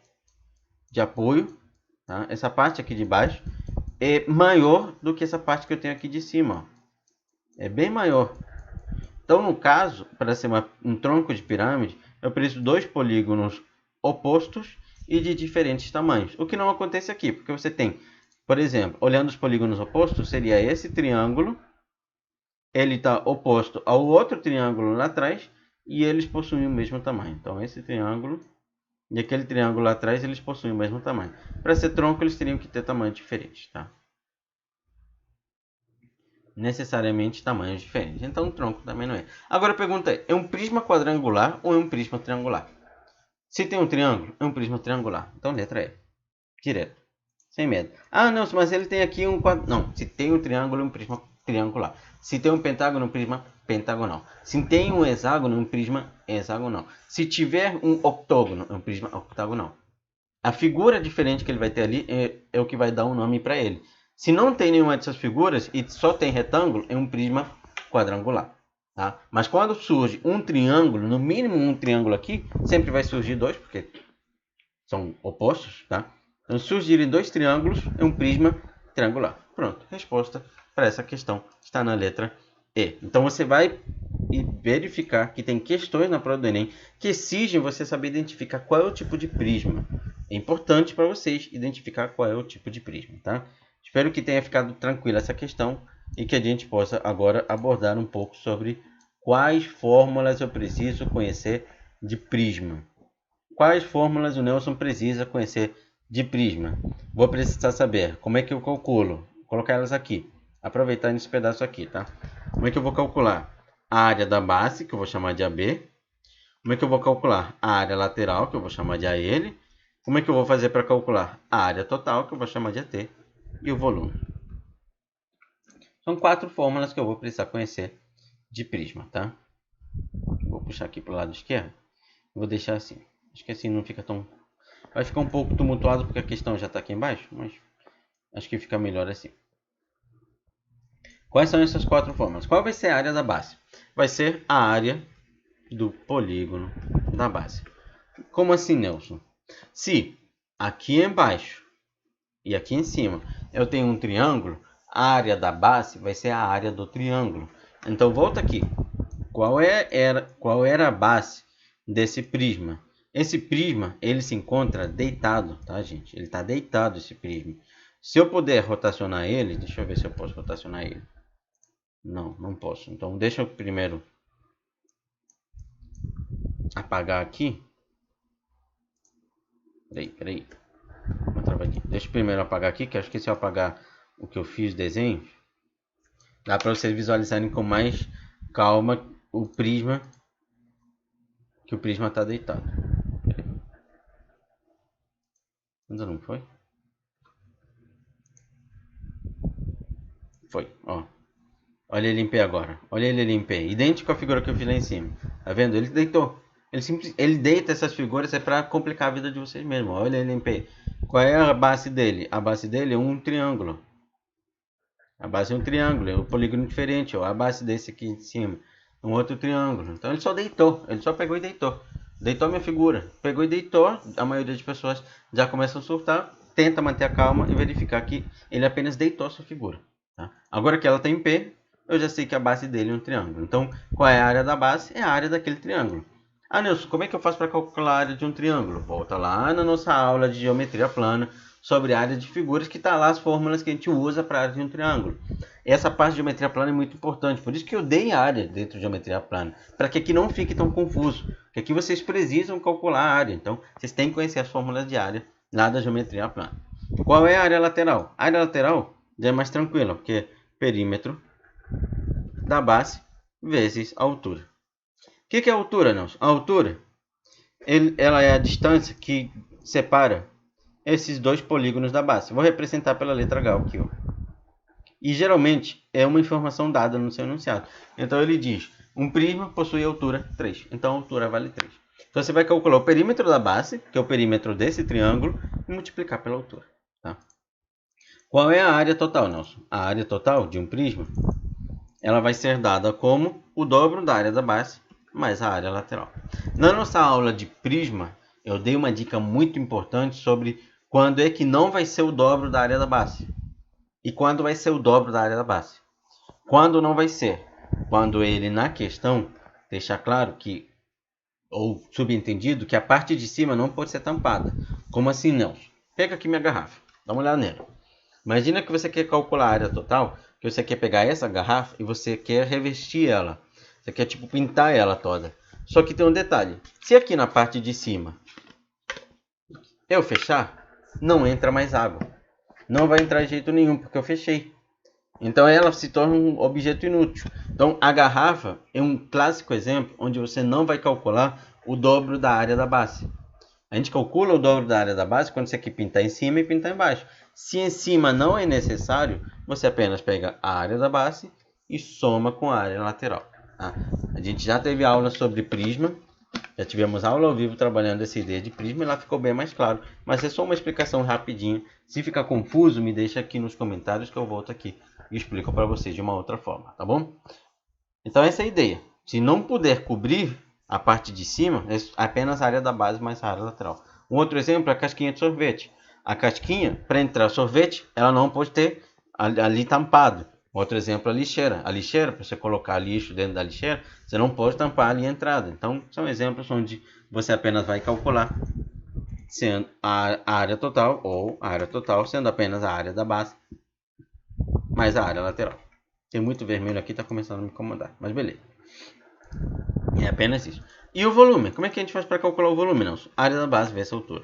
de apoio, tá? Essa parte aqui de baixo, é maior do que essa parte que eu tenho aqui de cima. Ó. É bem maior. Então, no caso, para ser um tronco de pirâmide, eu preciso de 2 polígonos opostos e de diferentes tamanhos. O que não acontece aqui, porque você tem, por exemplo, olhando os polígonos opostos, seria esse triângulo. Ele está oposto ao outro triângulo lá atrás e eles possuem o mesmo tamanho. Então, esse triângulo e aquele triângulo lá atrás, eles possuem o mesmo tamanho. Para ser tronco, eles teriam que ter tamanhos diferentes, tá? Necessariamente tamanhos diferentes. Então, o tronco também não é. Agora a pergunta é um prisma quadrangular ou é um prisma triangular? Se tem um triângulo, é um prisma triangular. Então, letra E. Direto. Sem medo. Ah, não, mas ele tem aqui um quadrado. Não, se tem um triângulo, é um prisma triangular. Se tem um pentágono, é um prisma pentagonal. Se tem um hexágono, é um prisma hexagonal. Se tiver um octógono, é um prisma octagonal. A figura diferente que ele vai ter ali é o que vai dar um nome para ele. Se não tem nenhuma dessas figuras e só tem retângulo, é um prisma quadrangular. Tá? Mas quando surge um triângulo, no mínimo um triângulo aqui, sempre vai surgir 2, porque são opostos. Tá? Então, surgirem 2 triângulos, é um prisma triangular. Pronto, resposta para essa questão está na letra E. Então você vai verificar que tem questões na prova do Enem que exigem você saber identificar qual é o tipo de prisma. É importante para vocês identificar qual é o tipo de prisma, tá? Espero que tenha ficado tranquila essa questão e que a gente possa agora abordar um pouco sobre quais fórmulas eu preciso conhecer de prisma. Quais fórmulas o Nelson precisa conhecer de prisma? Vou precisar saber como é que eu calculo. Vou colocar elas aqui. Aproveitar nesse pedaço aqui, tá? Como é que eu vou calcular a área da base, que eu vou chamar de AB? Como é que eu vou calcular a área lateral, que eu vou chamar de AL? Como é que eu vou fazer para calcular a área total, que eu vou chamar de AT? E o volume. São 4 fórmulas que eu vou precisar conhecer de prisma, tá? Vou puxar aqui para o lado esquerdo. Vou deixar assim. Acho que assim não fica tão... Vai ficar um pouco tumultuado porque a questão já está aqui embaixo, mas acho que fica melhor assim. Quais são essas 4 fórmulas? Qual vai ser a área da base? Vai ser a área do polígono da base. Como assim, Nelson? Se aqui embaixo e aqui em cima eu tenho um triângulo, a área da base vai ser a área do triângulo. Então volta aqui. Qual era a base desse prisma? Esse prisma ele se encontra deitado, tá, gente? Ele está deitado, esse prisma. Se eu puder rotacionar ele, deixa eu ver se eu posso rotacionar ele. Não, não posso. Então deixa eu primeiro apagar aqui. Peraí. Uma travadinha. Deixa eu primeiro apagar aqui, que acho que se eu apagar o que eu fiz desenho, dá para vocês visualizarem com mais calma o prisma, que o prisma está deitado. Ainda não foi? Foi, ó. Olha ele em pé agora. Olha ele em pé. Idêntico à figura que eu fiz lá em cima. Tá vendo? Ele deitou. Ele deita essas figuras é para complicar a vida de vocês mesmo. Olha ele em pé. Qual é a base dele? A base dele é um triângulo. A base é um triângulo. É um polígono diferente. Ó. A base desse aqui em cima. Um outro triângulo. Então ele só deitou. Ele só pegou e deitou. Deitou a minha figura. Pegou e deitou. A maioria das pessoas já começa a surtar. Tenta manter a calma e verificar que ele apenas deitou a sua figura. Tá? Agora que ela está em pé, eu já sei que a base dele é um triângulo. Então, qual é a área da base? É a área daquele triângulo. Ah, Nilson, como é que eu faço para calcular a área de um triângulo? Volta lá na nossa aula de geometria plana sobre a área de figuras, que está lá as fórmulas que a gente usa para a área de um triângulo. Essa parte de geometria plana é muito importante, por isso que eu dei área dentro de geometria plana, para que aqui não fique tão confuso, que aqui vocês precisam calcular a área, então vocês têm que conhecer as fórmulas de área lá da geometria plana. Qual é a área lateral? A área lateral já é mais tranquila, porque perímetro da base vezes a altura. O que é a altura, Nelson? A altura ela é a distância que separa esses dois polígonos da base. Vou representar pela letra H aqui. Ó. E geralmente é uma informação dada no seu enunciado. Então ele diz, um prisma possui altura 3. Então a altura vale 3. Então você vai calcular o perímetro da base, que é o perímetro desse triângulo, e multiplicar pela altura. Tá? Qual é a área total, Nelson? A área total de um prisma ela vai ser dada como o dobro da área da base mais a área lateral. Na nossa aula de prisma, eu dei uma dica muito importante sobre quando é que não vai ser o dobro da área da base e quando vai ser o dobro da área da base. Quando não vai ser? Quando ele, na questão, deixa claro que, ou subentendido, que a parte de cima não pode ser tampada. Como assim, Nelson? Pega aqui minha garrafa, dá uma olhada nela. Imagina que você quer calcular a área total, que você quer pegar essa garrafa e você quer revestir ela. Você quer tipo pintar ela toda. Só que tem um detalhe. Se aqui na parte de cima eu fechar, não entra mais água. Não vai entrar de jeito nenhum, porque eu fechei. Então ela se torna um objeto inútil. Então a garrafa é um clássico exemplo onde você não vai calcular o dobro da área da base. A gente calcula o dobro da área da base quando você quer pintar em cima e pintar embaixo. Se em cima não é necessário, você apenas pega a área da base e soma com a área lateral. Tá? A gente já teve aula sobre prisma, já tivemos aula ao vivo trabalhando essa ideia de prisma e lá ficou bem mais claro. Mas é só uma explicação rapidinho. Se ficar confuso, me deixa aqui nos comentários que eu volto aqui e explico para vocês de uma outra forma, tá bom? Então essa é a ideia. Se não puder cobrir a parte de cima, é apenas a área da base mais a área lateral. Um outro exemplo é a casquinha de sorvete. A casquinha, para entrar sorvete, ela não pode ter ali tampado. Outro exemplo é a lixeira. A lixeira, para você colocar lixo dentro da lixeira, você não pode tampar ali a entrada. Então, são exemplos onde você apenas vai calcular sendo a área total, ou a área total sendo apenas a área da base mais a área lateral. Tem muito vermelho aqui, está começando a me incomodar, mas beleza. É apenas isso. E o volume? Como é que a gente faz para calcular o volume, Nelson? Área da base vezes a altura.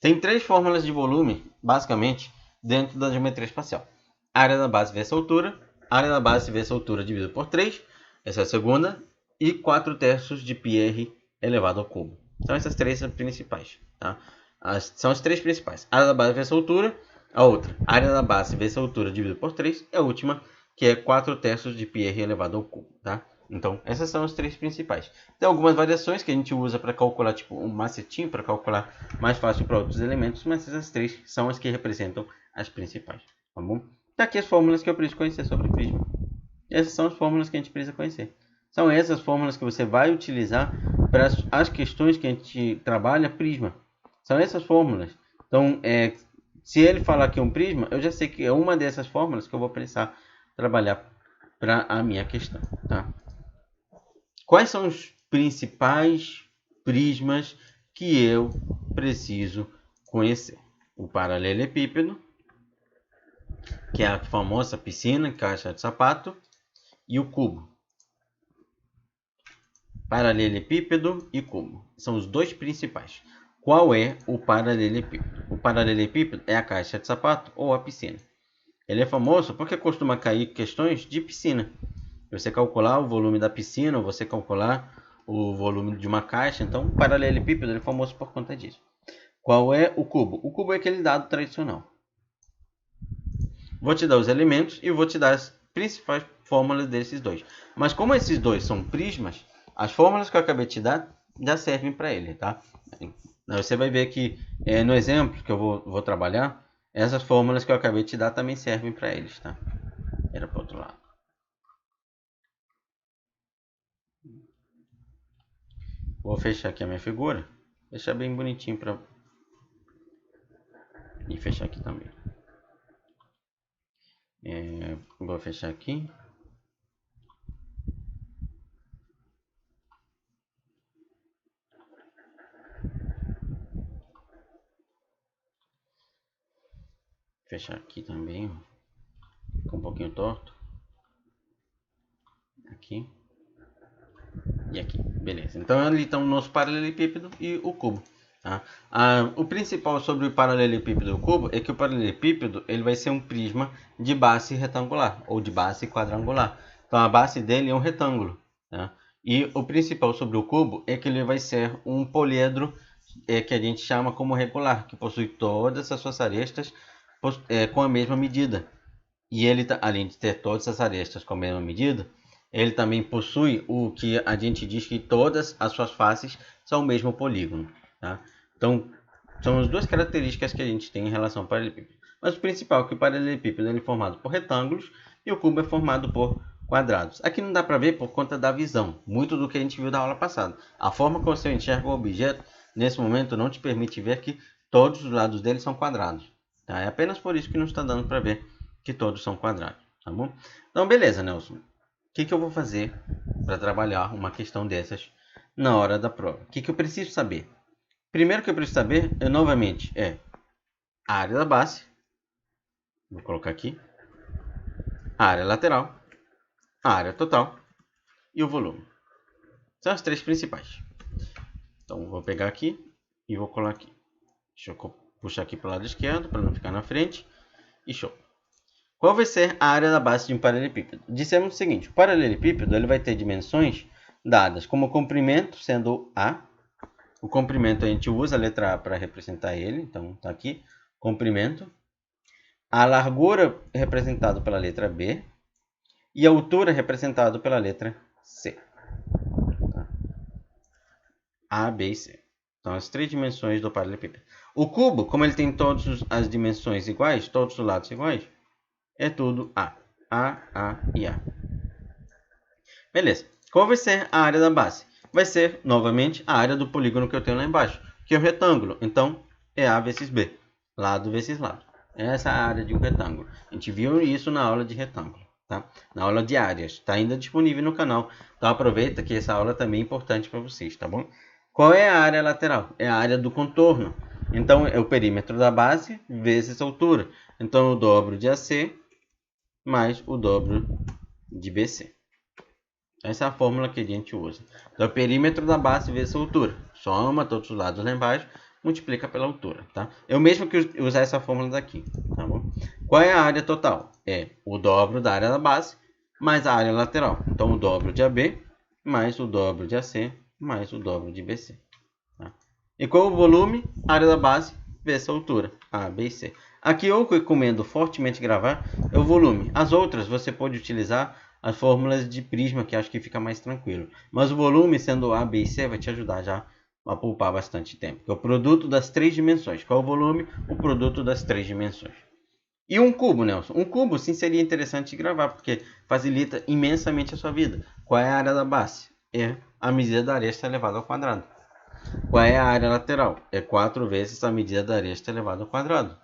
Tem três fórmulas de volume, basicamente, dentro da geometria espacial. Área da base vezes a altura, área da base vezes a altura dividido por 3, essa é a segunda, e 4/3 de πr elevado ao cubo. Então essas três são principais. Tá? São as três principais. Área da base vezes a altura, a outra, área da base vezes a altura dividido por 3, e a última, que é 4/3 de πr elevado ao cubo. Tá? Então, essas são as três principais. Tem algumas variações que a gente usa para calcular, tipo um macetinho, para calcular mais fácil para outros elementos, mas essas três são as que representam as principais, tá bom? Tá aqui as fórmulas que eu preciso conhecer sobre prisma. Essas são as fórmulas que a gente precisa conhecer. São essas fórmulas que você vai utilizar para as questões que a gente trabalha, prisma. São essas fórmulas. Então, se ele falar que é um prisma, eu já sei que é uma dessas fórmulas que eu vou precisar trabalhar para a minha questão. Tá? Quais são os principais prismas que eu preciso conhecer? O paralelepípedo, que é a famosa piscina, caixa de sapato, e o cubo. Paralelepípedo e cubo são os dois principais. Qual é o paralelepípedo? O paralelepípedo é a caixa de sapato ou a piscina. Ele é famoso porque costuma cair questões de piscina. Você calcular o volume da piscina ou você calcular o volume de uma caixa. Então, o paralelepípedo é famoso por conta disso. Qual é o cubo? O cubo é aquele dado tradicional. Vou te dar os elementos e vou te dar as principais fórmulas desses dois. Mas como esses dois são prismas, as fórmulas que eu acabei de te dar já servem para ele, tá? Você vai ver que no exemplo que eu vou trabalhar, essas fórmulas que eu acabei de te dar também servem para eles, tá? Era para o outro lado. Vou fechar aqui a minha figura, deixar bem bonitinho para e fechar aqui também. Vou fechar aqui. Fechar aqui também. Fica um pouquinho torto. Aqui. E aqui. Beleza. Então ali estão o nosso paralelepípedo e o cubo. Tá? O principal sobre o paralelepípedo e o cubo é que o paralelepípedo ele vai ser um prisma de base retangular ou de base quadrangular. Então a base dele é um retângulo. Tá? E o principal sobre o cubo é que ele vai ser um poliedro que a gente chama como regular, que possui todas as suas arestas com a mesma medida. E ele, além de ter todas as arestas com a mesma medida, ele também possui o que a gente diz que todas as suas faces são o mesmo polígono. Tá? Então, são as duas características que a gente tem em relação ao paralelepípedo. Mas o principal é que o paralelepípedo é formado por retângulos e o cubo é formado por quadrados. Aqui não dá para ver por conta da visão, muito do que a gente viu da aula passada. A forma que você enxerga o objeto, nesse momento, não te permite ver que todos os lados dele são quadrados. Tá? É apenas por isso que não está dando para ver que todos são quadrados. Tá bom? Então, beleza, Nelson. O que eu vou fazer para trabalhar uma questão dessas na hora da prova? O que eu preciso saber? Primeiro que eu preciso saber, novamente, é a área da base. Vou colocar aqui. A área lateral, a área total e o volume. São as três principais. Então, vou pegar aqui e vou colar aqui. Deixa eu puxar aqui para o lado esquerdo, para não ficar na frente. E show. Qual vai ser a área da base de um paralelepípedo? Dissemos o seguinte, o paralelepípedo ele vai ter dimensões dadas como o comprimento, sendo A. O comprimento a gente usa a letra A para representar ele, então está aqui, comprimento. A largura representado pela letra B e a altura representado pela letra C. Tá? A, B e C. Então, as três dimensões do paralelepípedo. O cubo, como ele tem todas as dimensões iguais, todos os lados iguais, é tudo A. A e A. Beleza. Qual vai ser a área da base? Vai ser, novamente, a área do polígono que eu tenho lá embaixo, que é o retângulo. Então, é A vezes B. Lado vezes lado. Essa é a área de um retângulo. A gente viu isso na aula de retângulo. Tá? Na aula de áreas. Está ainda disponível no canal. Então, aproveita que essa aula também é importante para vocês. Tá bom? Qual é a área lateral? É a área do contorno. Então, é o perímetro da base vezes a altura. Então, o dobro de AC mais o dobro de BC. Essa é a fórmula que a gente usa. Então, o perímetro da base vezes a altura. Soma todos os lados lá embaixo, multiplica pela altura. Tá? Eu mesmo que usar essa fórmula daqui. Tá bom? Qual é a área total? É o dobro da área da base mais a área lateral. Então, o dobro de AB mais o dobro de AC mais o dobro de BC. Tá? E qual é o volume? Área da base vezes a altura. A, B e C. Aqui eu recomendo fortemente gravar é o volume. As outras você pode utilizar as fórmulas de prisma, que acho que fica mais tranquilo. Mas o volume, sendo A, B e C, vai te ajudar já a poupar bastante tempo. Que é o produto das três dimensões. Qual é o volume? O produto das três dimensões. E um cubo, Nelson? Um cubo, sim, seria interessante de gravar, porque facilita imensamente a sua vida. Qual é a área da base? é a medida da aresta elevada ao quadrado. Qual é a área lateral? É 4 vezes a medida da aresta elevada ao quadrado.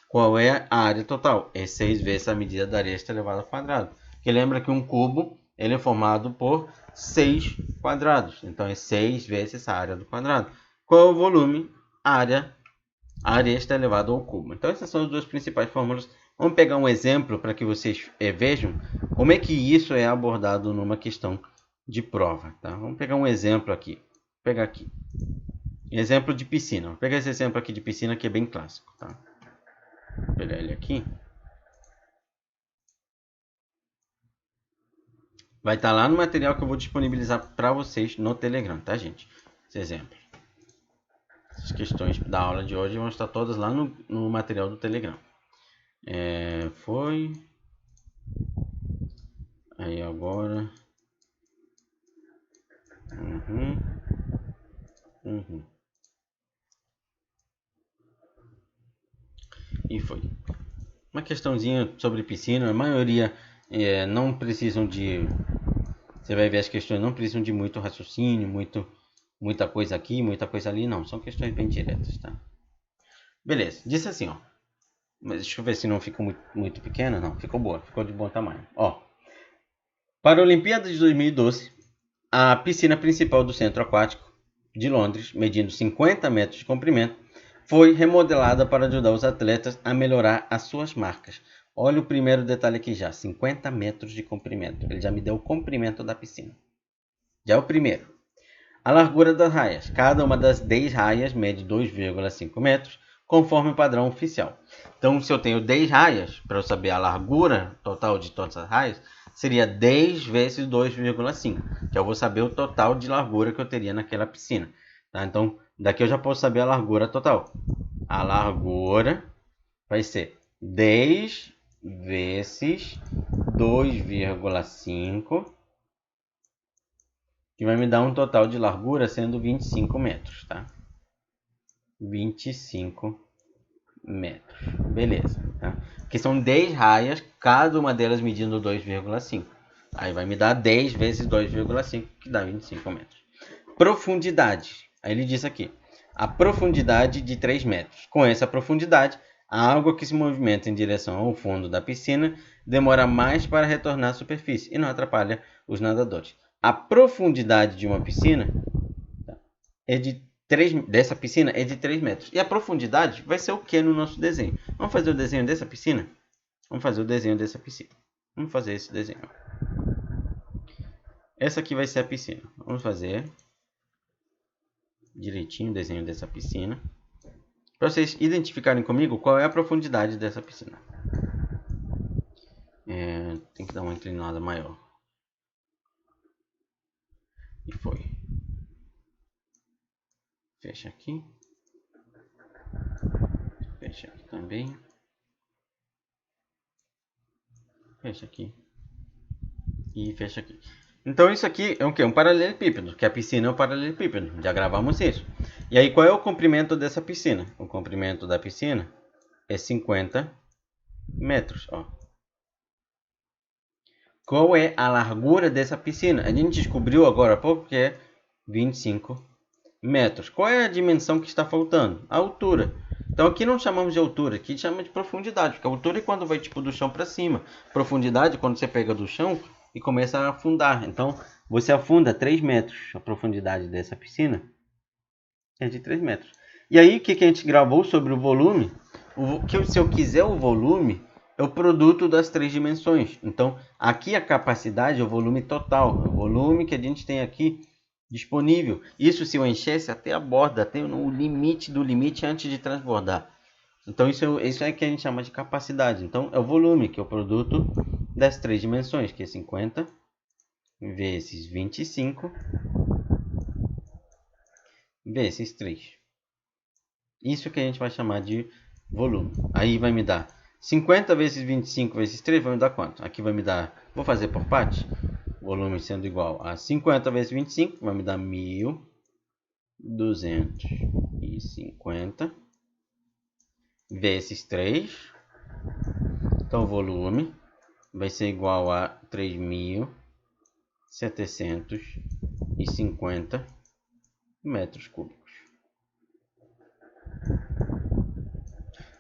Qual é a área total? É 6 vezes a medida da aresta elevada ao quadrado. Porque lembra que um cubo ele é formado por 6 quadrados. Então é 6 vezes a área do quadrado. Qual é o volume? A aresta elevada ao cubo. Então essas são as duas principais fórmulas. Vamos pegar um exemplo para que vocês vejam como é que isso é abordado numa questão de prova. Tá? Vamos pegar um exemplo aqui. Vou pegar aqui. Exemplo de piscina. Vou pegar esse exemplo aqui de piscina que é bem clássico. Tá? Vou pegar ele aqui. Vai estar lá no material que eu vou disponibilizar para vocês no Telegram, tá, gente? Esse exemplo. As questões da aula de hoje vão estar todas lá no material do Telegram. Foi. Aí agora. E foi. Uma questãozinha sobre piscina. A maioria não precisam de. Você vai ver as questões não precisam de muito raciocínio, muita coisa aqui, muita coisa ali. Não, são questões bem diretas, tá? Beleza, disse assim, ó. Mas deixa eu ver se não ficou muito pequena. Não, ficou boa, ficou de bom tamanho. Ó, para a Olimpíada de 2012, a piscina principal do Centro Aquático de Londres, medindo 50 metros de comprimento, foi remodelada para ajudar os atletas a melhorar as suas marcas. Olha o primeiro detalhe aqui já, 50 metros de comprimento. Ele já me deu o comprimento da piscina. Já é o primeiro. A largura das raias. Cada uma das 10 raias mede 2,5 metros, conforme o padrão oficial. Então, se eu tenho 10 raias, para eu saber a largura total de todas as raias, seria 10 vezes 2,5, que eu vou saber o total de largura que eu teria naquela piscina. Tá? Então, daqui eu já posso saber a largura total. A largura vai ser 10 vezes 2,5, que vai me dar um total de largura sendo 25 metros, tá? 25 metros, beleza, tá? Que são 10 raias, cada uma delas medindo 2,5. Aí vai me dar 10 vezes 2,5, que dá 25 metros. Profundidade, aí ele diz aqui, a profundidade de 3 metros. Com essa profundidade, a água que se movimenta em direção ao fundo da piscina demora mais para retornar à superfície e não atrapalha os nadadores. A profundidade de uma piscina dessa piscina é de 3 metros. E a profundidade vai ser o que no nosso desenho? Vamos fazer o desenho dessa piscina? Vamos fazer o desenho dessa piscina. Vamos fazer esse desenho. Essa aqui vai ser a piscina. Vamos fazer direitinho o desenho dessa piscina. Para vocês identificarem comigo qual é a profundidade dessa piscina. Tem que dar uma inclinada maior. E foi. Fecha aqui. Fecha aqui também. Fecha aqui. E fecha aqui. Então isso aqui é o que? Um paralelepípedo, que a piscina é um paralelepípedo. Já gravamos isso. E aí qual é o comprimento dessa piscina? O comprimento da piscina é 50 metros. Ó. Qual é a largura dessa piscina? A gente descobriu agora há pouco que é 25 metros. Qual é a dimensão que está faltando? A altura. Então aqui não chamamos de altura, aqui chama de profundidade. Porque a altura é quando vai tipo do chão para cima. Profundidade é quando você pega do chão e começa a afundar. Então você afunda 3 metros. A profundidade dessa piscina é de 3 metros. E aí o que a gente gravou sobre o volume? Se eu quiser o volume, é o produto das 3 dimensões. Então aqui a capacidade é o volume total. O volume que a gente tem aqui disponível. Isso se eu enchesse até a borda, até o limite do limite antes de transbordar. Então isso é que a gente chama de capacidade. Então é o volume, que é o produto das 3 dimensões, que é 50 vezes 25 vezes 3. Isso que a gente vai chamar de volume. Aí vai me dar 50 vezes 25 vezes 3, vai me dar quanto? Aqui vai me dar, vou fazer por parte. Volume sendo igual a 50 vezes 25, vai me dar 1.250 vezes 3. Então o volume vai ser igual a 3.750 3.050 metros cúbicos.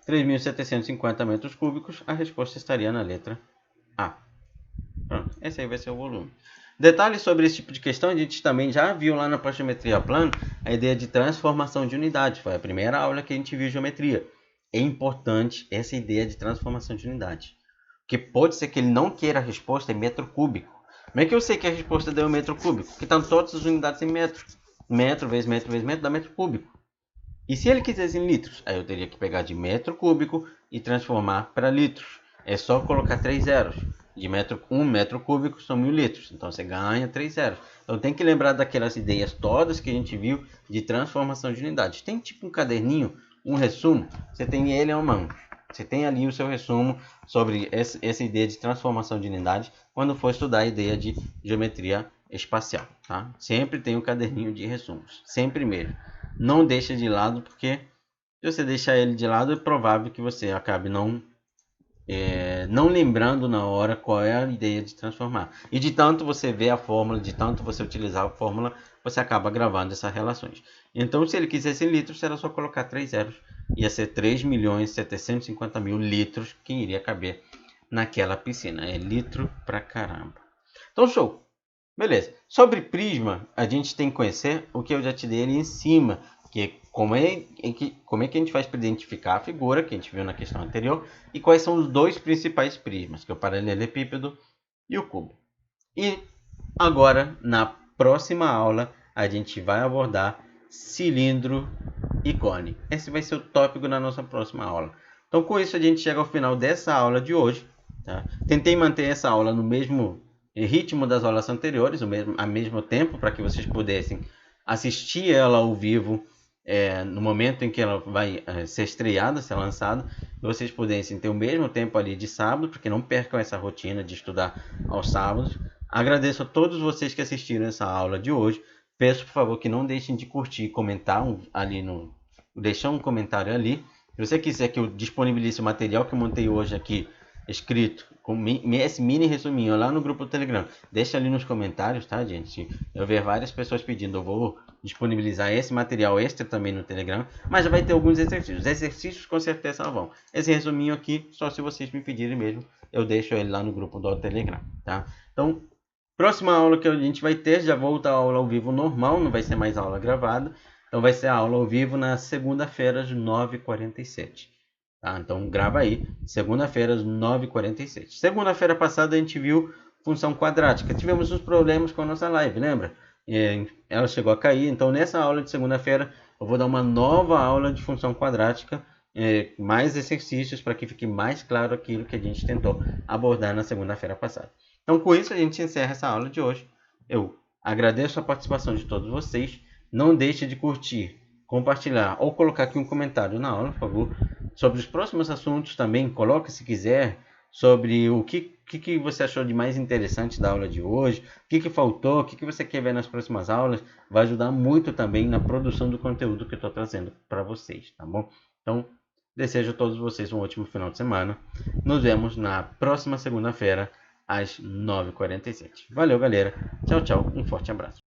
3.750 metros cúbicos, a resposta estaria na letra A. Pronto, esse aí vai ser o volume. Detalhes sobre esse tipo de questão, a gente também já viu lá na planimetria plano a ideia de transformação de unidade. Foi a primeira aula que a gente viu geometria. É importante essa ideia de transformação de unidade. Porque pode ser que ele não queira a resposta em metro cúbico. Como é que eu sei que a resposta deu metro cúbico? Porque estão todas as unidades em metro. Metro vezes metro vezes metro dá metro cúbico. E se ele quisesse em litros? Aí eu teria que pegar de metro cúbico e transformar para litros. É só colocar 3 zeros. De 1 metro cúbico são 1000 litros. Então você ganha 3 zeros. Então tem que lembrar daquelas ideias todas que a gente viu de transformação de unidades. Tem tipo um caderninho, um resumo. Você tem ele à mão. Você tem ali o seu resumo sobre essa ideia de transformação de unidades quando for estudar a ideia de geometria espacial. Tá? Sempre tem um caderninho de resumos. Sempre mesmo. Não deixa de lado, porque se você deixar ele de lado, é provável que você acabe não lembrando na hora qual é a ideia de transformar. E de tanto você ver a fórmula, de tanto você utilizar a fórmula, você acaba gravando essas relações. Então, se ele quisesse em litros, era só colocar 3 zeros. Ia ser 3.750.000 litros que iria caber naquela piscina. É litro pra caramba. Então, show! Beleza. Sobre prisma, a gente tem que conhecer o que eu já te dei ali em cima, que é como é que a gente faz para identificar a figura que a gente viu na questão anterior e quais são os dois principais prismas, que é o paralelepípedo e o cubo. E agora, na próxima aula, a gente vai abordar cilindro e cone. Esse vai ser o tópico na nossa próxima aula. Então, com isso, a gente chega ao final dessa aula de hoje. Tá? Tentei manter essa aula no mesmo ritmo das aulas anteriores, ao mesmo tempo, para que vocês pudessem assistir ela ao vivo no momento em que ela vai ser estreada, ser lançada, e vocês pudessem ter o mesmo tempo ali de sábado, porque não percam essa rotina de estudar aos sábados. Agradeço a todos vocês que assistiram essa aula de hoje. Peço, por favor, que não deixem de curtir e comentar deixar um comentário ali. Se você quiser que eu disponibilize o material que eu montei hoje aqui, escrito, com esse mini resuminho lá no grupo do Telegram, deixa ali nos comentários, tá, gente? Eu ver várias pessoas pedindo, eu vou disponibilizar esse material extra também no Telegram, mas já vai ter alguns exercícios. Os exercícios com certeza vão. Esse resuminho aqui, só se vocês me pedirem mesmo, eu deixo ele lá no grupo do Telegram, tá? Então, próxima aula que a gente vai ter, já volta a aula ao vivo normal, não vai ser mais aula gravada. Então vai ser a aula ao vivo na segunda-feira às 9h47. Tá? Então grava aí, segunda-feira às 9h47. Segunda-feira passada a gente viu função quadrática. Tivemos uns problemas com a nossa live, lembra? Ela chegou a cair, então nessa aula de segunda-feira eu vou dar uma nova aula de função quadrática, mais exercícios para que fique mais claro aquilo que a gente tentou abordar na segunda-feira passada. Então com isso a gente encerra essa aula de hoje. Eu agradeço a participação de todos vocês. Não deixe de curtir, compartilhar ou colocar aqui um comentário na aula, por favor. Sobre os próximos assuntos também, coloque se quiser, sobre o que você achou de mais interessante da aula de hoje, o que faltou, o que você quer ver nas próximas aulas. Vai ajudar muito também na produção do conteúdo que eu estou trazendo para vocês, tá bom? Então, desejo a todos vocês um ótimo final de semana. Nos vemos na próxima segunda-feira, às 9h47. Valeu, galera. Tchau, tchau. Um forte abraço.